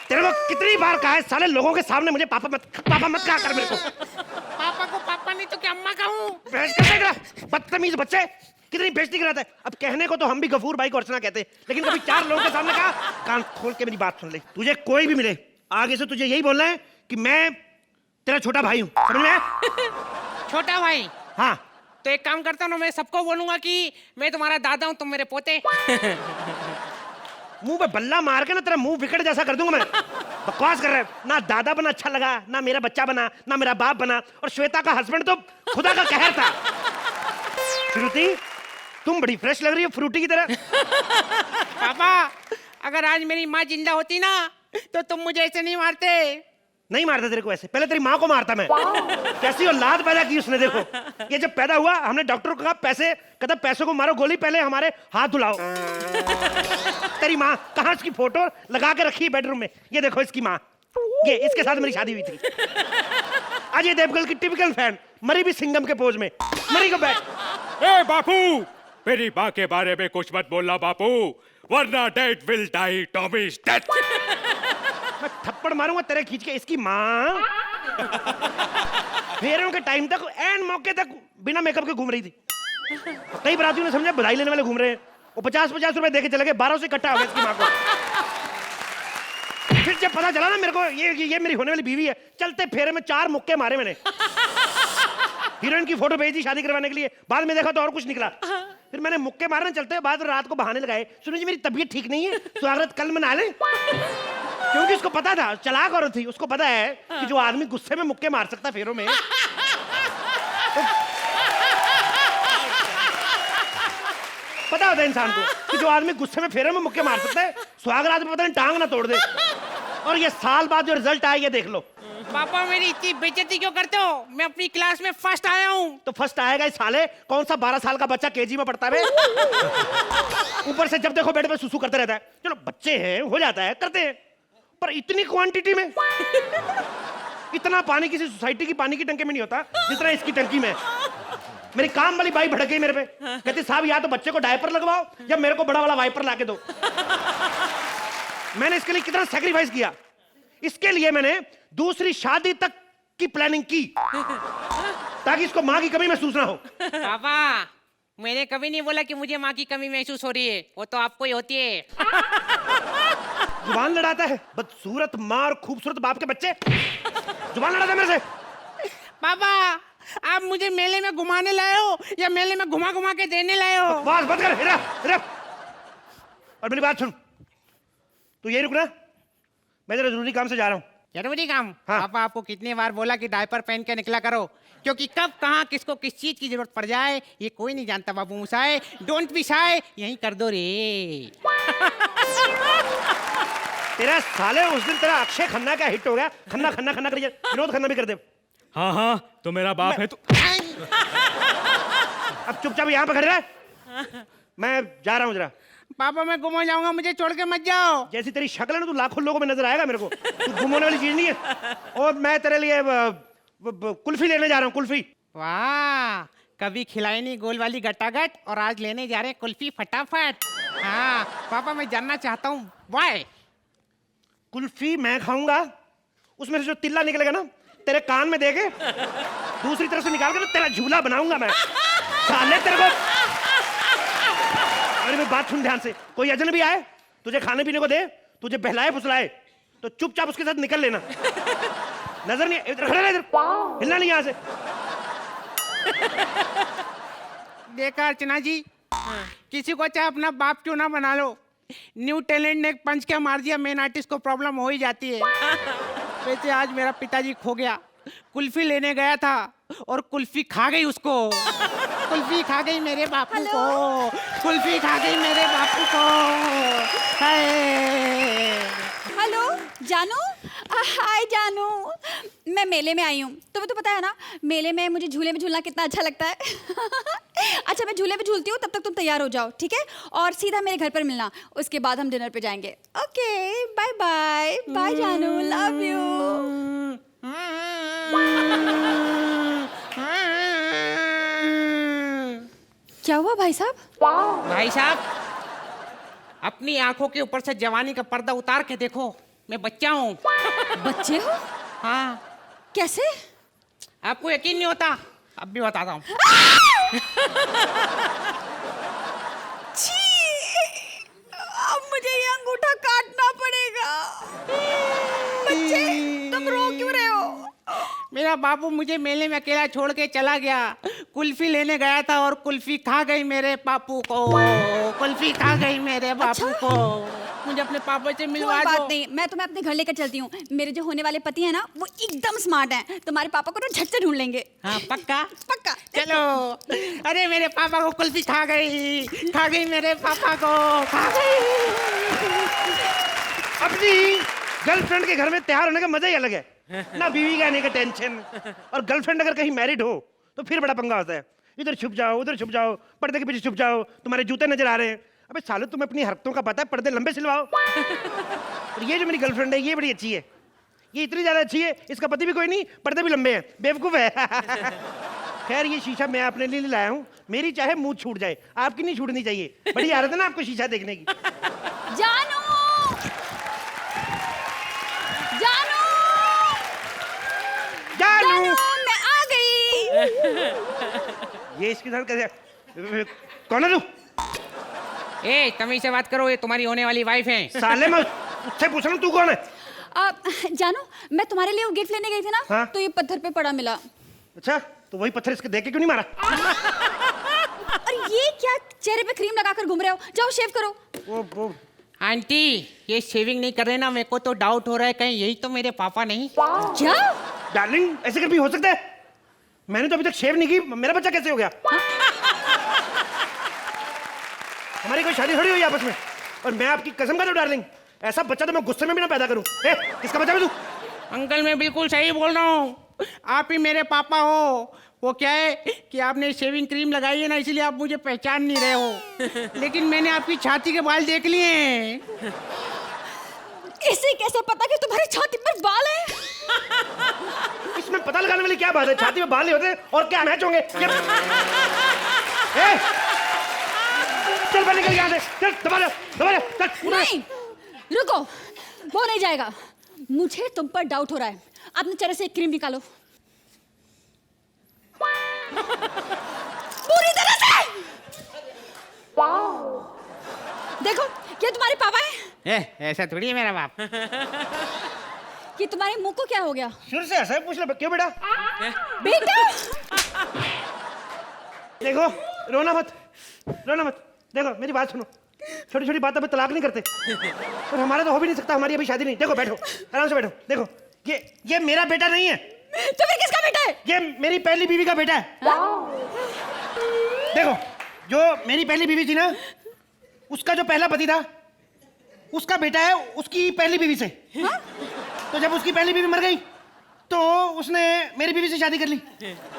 [SPEAKER 11] तेरे को कितनी बार कहा है साले लोगों के सामने मुझे पापा मत कहा कर मेरे को। पापा को पापा नहीं तो क्या अम्मा कहूँ? बदतमीज बच्चे, कितनी बेइज्जती कराता है। अब कहने को तो हम भी गफूर भाई को अर्चना कहते हैं, लेकिन कभी 4 लोगों के सामने कहा। कान खोल के मेरी बात सुन ले, तुझे कोई भी मिले आगे से तुझे यही बोलना है कि मैं तेरा छोटा भाई हूँ, समझ में आया?
[SPEAKER 14] छोटा भाई?
[SPEAKER 11] हाँ।
[SPEAKER 14] तो एक काम करता हूँ, मैं सबको बोलूंगा कि मैं तुम्हारा दादा हूँ, तुम मेरे पोते।
[SPEAKER 11] मुंह पे बल्ला मार के ना तेरा मुंह विकेट जैसा कर दूंगा मैं। बकवास कर रहा है। ना दादा बना अच्छा लगा, ना मेरा बच्चा बना, ना मेरा बाप बना, और श्वेता का हस्बैंड तो खुदा का कहर था। श्रुति, तुम बड़ी फ्रेश लग रही हो फ्रूटी की तरह।
[SPEAKER 14] पापा, अगर आज मेरी माँ जिंदा होती ना तो तुम मुझे ऐसे नहीं मारते।
[SPEAKER 11] नहीं मारता तेरे को ऐसे, पहले तेरी माँ को मारता मैं। कैसी औलाद पैदा की उसने, देखो। ये जब पैदा हुआ हमने डॉक्टर को कहा पैसे, कहता पैसों को मारो गोली, पहले हमारे हाथ धुलाओ। तेरी माँ कहाँ इसकी फोटो लगा के रखी है बेडरूम में, ये देखो इसकी माँ, ये इसके साथ मेरी शादी हुई थी। अजय देवगन की टिपिकल फैन, मरी भी सिंघम के पोज में, मरी को बैठ।
[SPEAKER 15] ए बापू, मेरी माँ के बारे में कुछ मत बोलना बापू, वरना dad will die Tommy's death.
[SPEAKER 11] मैं थप्पड़ मारूंगा तेरे खींच के। इसकी माँ फेरों के टाइम तक, एन मौके तक बिना मेकअप के घूम रही थी। कई बरातियों ने समझा बधाई लेने वाले घूम रहे हैं, वो 50-50 रुपए देके चले गए, 1200 से इकट्ठा हो गया इसकी माँ को। फिर जब पता चला ना मेरे को ये मेरी होने वाली बीवी है, चलते फेरे में 4 मुक्के मारे मैंने। हीरोइन की फोटो भेजी शादी करवाने के लिए, बाद में देखा तो और कुछ निकला। फिर मैंने मुक्के मारने चलते बाद रात को बहाने लगाए, सुनो जी मेरी तबीयत ठीक नहीं है, स्वागत कल मना लें। क्योंकि उसको पता था, चालाक औरत थी, उसको पता है कि जो आदमी गुस्से में मुक्के मार सकता फेरों में, पता होता है इंसान को कि जो आदमी गुस्से में फेरों में मुक्के मार सकता है, सुहाग रात में पता नहीं टांग ना तोड़ दे। और ये साल बाद जो रिजल्ट आया ये देख लो।
[SPEAKER 14] पापा मेरी इतनी बेइज्जती क्यों करते हो? मैं अपनी क्लास में फर्स्ट आया हूँ।
[SPEAKER 11] तो फर्स्ट आएगा इस साले, कौन सा 12 साल का बच्चा केजी में पढ़ता है? ऊपर से जब देखो बेड पे सुसु करते रहता है। चलो बच्चे हैं, हो जाता है, करते हैं, पर इतनी क्वांटिटी में इतना पानी किसी सोसाइटी की पानी की टंकी में नहीं होता जितना इसकी टंकी में। मेरी काम वाली बाई भड़क गई मेरे पे, कहती साहब या तो बच्चे को डायपर लगवाओ या मेरे को बड़ा वाला वाइपर लाके दो। मैंने इसके लिए कितना सैक्रिफाइस किया, इसके लिए मैंने दूसरी शादी तक की प्लानिंग की ताकि इसको माँ की कमी महसूस ना हो।
[SPEAKER 14] पापा मैंने कभी नहीं बोला कि मुझे माँ की कमी महसूस हो रही है, वो तो आपको ही होती है।
[SPEAKER 11] जुबान लड़ाता है, बदसूरत माँ और खूबसूरत बाप के बच्चे, जुबान लड़ाता है मेरे से।
[SPEAKER 14] पापा आप मुझे मेले में घुमाने लाए हो या मेले में घुमा घुमा के देने लाए हो?
[SPEAKER 11] बस बंद कर, हिरा, हिरा। और मेरी बात सुन, तू यही रुकना, मैं जरा जरूरी काम से जा रहा हूँ।
[SPEAKER 14] जरूरी काम? हाँ। पापा आपको कितनी बार बोला कि डायपर पहन के निकला करो, क्योंकि कब कहाँ किसको किस चीज की जरूरत पड़ जाए ये कोई नहीं जानता। बाबू मुसाए, डोंट बी शाय, यही कर दो रे।
[SPEAKER 11] तेरा साले उस दिन तेरा अक्षय खन्ना का हिट हो गया, खन्ना खन्ना खन्ना करिए, विनोद खन्ना भी कर दे।
[SPEAKER 15] हाँ हाँ तो मेरा बाप है तू।
[SPEAKER 11] अब चुपचाप यहाँ पे खड़े रह, मैं जा रहा हूँ जरा।
[SPEAKER 14] पापा मैं गुम हो जाऊंगा, मुझे छोड़ के मत जाओ।
[SPEAKER 11] जैसी तेरी शक्ल है ना, तू लाखों लोगों में नजर आएगा मेरे को, तू गुम होने वाली चीज नहीं है। और मैं तेरे लिए कुल्फी लेने जा रहा हूँ, कुल्फी।
[SPEAKER 14] वाह, कभी खिलाई नहीं गोल वाली गट्टागट और आज लेने जा रहे हैं कुल्फी फटाफट। हाँ पापा मैं जानना चाहता हूँ वाई।
[SPEAKER 11] कुल्फी मैं खाऊंगा, उसमें से जो तिल्ला निकलेगा ना तेरे कान में देके दूसरी तरफ से निकाल कर तेरा झूला बनाऊंगा मैं। साले तेरे को, अरे मेरी बात सुन ध्यान से, कोई अजनबी आए तुझे खाने पीने को दे, तुझे बहलाए फुसलाए तो चुपचाप उसके साथ निकल लेना। नजर नहीं, इधर खड़े रह, इधर हिलना नहीं यहाँ से।
[SPEAKER 14] देखा अर्चना जी, किसी को चाहे अपना बाप क्यों ना बना लो, न्यू टैलेंट ने एक पंच क्या मार दिया, मेन आर्टिस्ट को प्रॉब्लम हो ही जाती है। वैसे आज मेरा पिताजी खो गया, कुल्फी लेने गया था और कुल्फी खा गई उसको। कुल्फी खा गई मेरे बापू को, कुल्फी खा गई मेरे बापू को।
[SPEAKER 16] हेलो जानू, हाय जानू, मैं मेले में आई हूँ। तुम्हें तो पता है ना मेले में मुझे झूले में झूलना कितना अच्छा लगता है। अच्छा मैं झूले में झूलती हूँ, तब तक तुम तैयार हो जाओ, ठीक है? और सीधा मेरे घर पर मिलना, उसके बाद हम डिनर पे जाएंगे। ओके बाय बाय, बाय जानू, लव यू। क्या हुआ भाई साहब?
[SPEAKER 14] भाई साहब अपनी आंखों के ऊपर से जवानी का पर्दा उतार के देखो, मैं बच्चा हूँ।
[SPEAKER 16] बच्चे हो?
[SPEAKER 14] हाँ।
[SPEAKER 16] कैसे?
[SPEAKER 14] आपको यकीन नहीं होता, अब भी बताता हूँ।
[SPEAKER 16] अब मुझे ये अंगूठा काटना पड़ेगा। बच्चे तुम रो क्यों रहे हो?
[SPEAKER 14] मेरा बाबू मुझे मेले में अकेला छोड़ के चला गया, कुल्फी लेने गया था और कुल्फी खा गई मेरे पापू को, कुल्फी खा गई मेरे बापू को। मुझे अपने पापा से मिलवा दो।
[SPEAKER 16] कोई बात नहीं, मैं तुम्हें अपने घर लेकर चलती हूँ। मेरे जो होने वाले पति हैं ना वो एकदम स्मार्ट हैं, तुम्हारे पापा को तो झट से ढूंढ लेंगे।
[SPEAKER 14] हाँ पक्का?
[SPEAKER 16] पक्का।
[SPEAKER 14] चलो। अरे मेरे पापा को कुल्फी खा गई मेरे पापा को, खा गई।
[SPEAKER 11] अपनी गर्लफ्रेंड के घर में तैयार होने का मजा ही अलग है ना, बीवी का आने का टेंशन। और गर्लफ्रेंड अगर कहीं मैरिड हो तो फिर बड़ा पंगा होता है, इधर छुप जाओ उधर छुप जाओ, पर्दे के पीछे छुप जाओ, तुम्हारे जूते नजर आ रहे हैं। अबे साले तुम्हें अपनी हरकतों का पता है, पर्दे लंबे सिलवाओ। और ये जो मेरी गर्लफ्रेंड है ये बड़ी अच्छी है, ये इतनी ज्यादा अच्छी है, इसका पति भी कोई नहीं, पर्दे भी लंबे हैं, बेवकूफ है। खैर ये शीशा मैं अपने लिए लाया हूँ, मेरी चाहे मुंह छूट जाए, आपकी नहीं छूटनी चाहिए। बड़ी आदत है ना आपको शीशा देखने की।
[SPEAKER 16] जानू, जानू,
[SPEAKER 11] जानू,
[SPEAKER 16] मैं आ गई।
[SPEAKER 11] ये इसके साथ कैसे? कौन है तू?
[SPEAKER 14] ए तमीज से बात करो, ये तुम्हारी होने वाली वाइफ है।
[SPEAKER 11] साले मैं उससे पूछ रहा हूँ, तू कौन है?
[SPEAKER 16] जानू, मैं तुम्हारे लिए वो गिफ्ट लेने गई थी ना,
[SPEAKER 11] हाँ?
[SPEAKER 16] तो ये पत्थर पे पड़ा मिला।
[SPEAKER 11] अच्छा, तो वही पत्थर इसके देख के क्यों नहीं मारा?
[SPEAKER 16] और ये क्या चेहरे पे क्रीम लगाकर घूम रहे हो? जाओ शेव करो।
[SPEAKER 11] वो
[SPEAKER 14] आंटी, ये शेविंग नहीं कर रहे ना, मेरे को तो डाउट हो रहा है कहीं यही तो मेरे पापा नहीं।
[SPEAKER 16] क्या?
[SPEAKER 11] डार्लिंग, ऐसे कर भी हो सकता है? मैंने तो अभी तक शेव नहीं की, मेरा बच्चा कैसे हो गया? हमारी कोई शादी थोड़ी हुई आपस में। और मैं आपकी कसम कर रहा हूं डार्लिंग, ऐसा बच्चा तो मैं गुस्से में भी ना पैदा करूं। किसका बच्चा है तू?
[SPEAKER 14] अंकल मैं बिल्कुल सही बोल रहा हूँ, आप ही मेरे पापा हो। वो क्या है कि आपने शेविंग क्रीम लगाई है ना, इसलिए आप मुझे पहचान नहीं रहे हो, लेकिन मैंने आपकी छाती के बाल देख लिए हैं।
[SPEAKER 16] इसे कैसे पता कि तुम्हारी छाती पर बाल है?
[SPEAKER 11] इसमें पता लगाने वाली क्या बात है? छाती में बाल नहीं होते और क्या मैच होंगे? चल बाहर निकल यहाँ से, चल दबा ले, चल।
[SPEAKER 16] नहीं, रुको, वो नहीं जाएगा। मुझे तुम पर डाउट हो रहा है। अपने चेहरे से एक क्रीम निकालो। पूरी तरह से। देखो, ये तुम्हारे पापा है?
[SPEAKER 14] ऐसा थोड़ी है मेरा बाप।
[SPEAKER 16] ये तुम्हारे मुंह को क्या हो गया?
[SPEAKER 11] शुरू से ऐसा ही पूछ ले, क्यों बेटा?
[SPEAKER 16] बेटा!
[SPEAKER 11] देखो, रोना मत। देखो मेरी बात सुनो, छोटी छोटी बातों पे तलाक नहीं करते, और हमारा तो हो भी नहीं सकता, हमारी अभी शादी नहीं। देखो बैठो, आराम से बैठो। देखो ये मेरा बेटा नहीं है।
[SPEAKER 16] तो फिर किसका बेटा है?
[SPEAKER 11] ये मेरी पहली बीवी का बेटा है। देखो, जो मेरी पहली बीवी थी ना, उसका जो पहला पति था, उसका बेटा है उसकी पहली बीवी से। तो जब उसकी पहली बीवी मर गई तो उसने मेरी बीवी से शादी कर ली।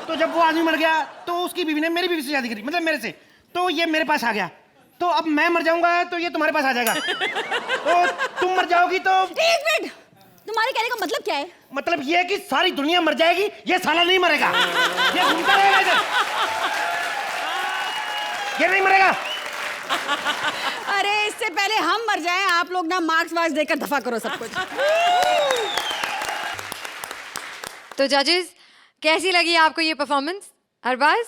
[SPEAKER 11] तो जब वो आदमी मर गया तो उसकी बीवी ने मेरी बीवी से शादी करी, मतलब मेरे से। तो ये मेरे पास आ गया। तो अब मैं मर जाऊंगा तो ये तुम्हारे पास आ जाएगा। तो तुम मर जाओगी तो...
[SPEAKER 16] एक मिनट, तुम्हारे कहने का मतलब क्या है?
[SPEAKER 11] मतलब ये है कि सारी दुनिया मर जाएगी, ये साला नहीं मरेगा। ये घूमता रहेगा इधर, ये नहीं मरेगा।
[SPEAKER 16] अरे इससे पहले हम मर जाएं, आप लोग ना मार्क्स वार्क्स देकर दफा करो सब कुछ।
[SPEAKER 1] तो जजेस, कैसी लगी आपको ये परफॉर्मेंस? अरबाज?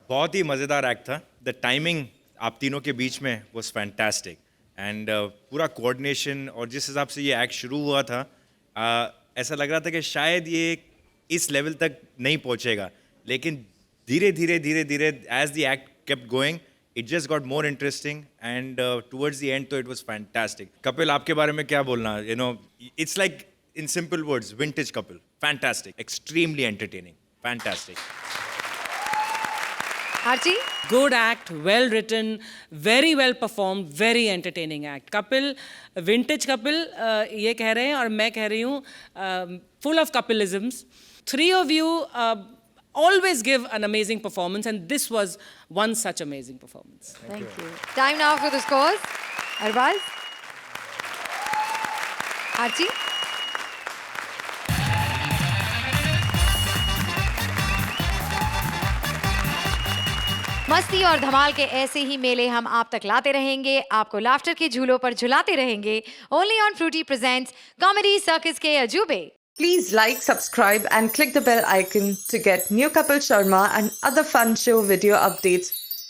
[SPEAKER 6] बहुत ही मज़ेदार एक्ट था। द टाइमिंग आप तीनों के बीच में वाज फैंटास्टिक एंड पूरा कोऑर्डिनेशन, और जिस हिसाब से ये एक्ट शुरू हुआ था ऐसा लग रहा था कि शायद ये इस लेवल तक नहीं पहुंचेगा, लेकिन धीरे धीरे as the act kept going it just got more interesting and towards the end तो इट वाज फैंटास्टिक। कपिल, आपके बारे में क्या बोलना? You know, it's like in simple words, vintage Kapil, fantastic, extremely entertaining, fantastic.
[SPEAKER 1] Archie?
[SPEAKER 5] Good act, well written, very well performed, very entertaining act. Kapil, vintage Kapil, ये कह रहे हैं और मैं कह रही हूँ, full of Kapilisms. Three of you always give an amazing performance, and this was one such amazing performance.
[SPEAKER 1] Thank you. Time now for the scores. Arbaz? Archie? मस्ती और धमाल के ऐसे ही मेले हम आप तक लाते रहेंगे, आपको लाफ्टर के झूलों पर झुलाते रहेंगे। Only on Frooti presents Comedy Circus के अजूबे।
[SPEAKER 17] Please like, subscribe and click the bell icon to get new Kapil Sharma and other fun show video updates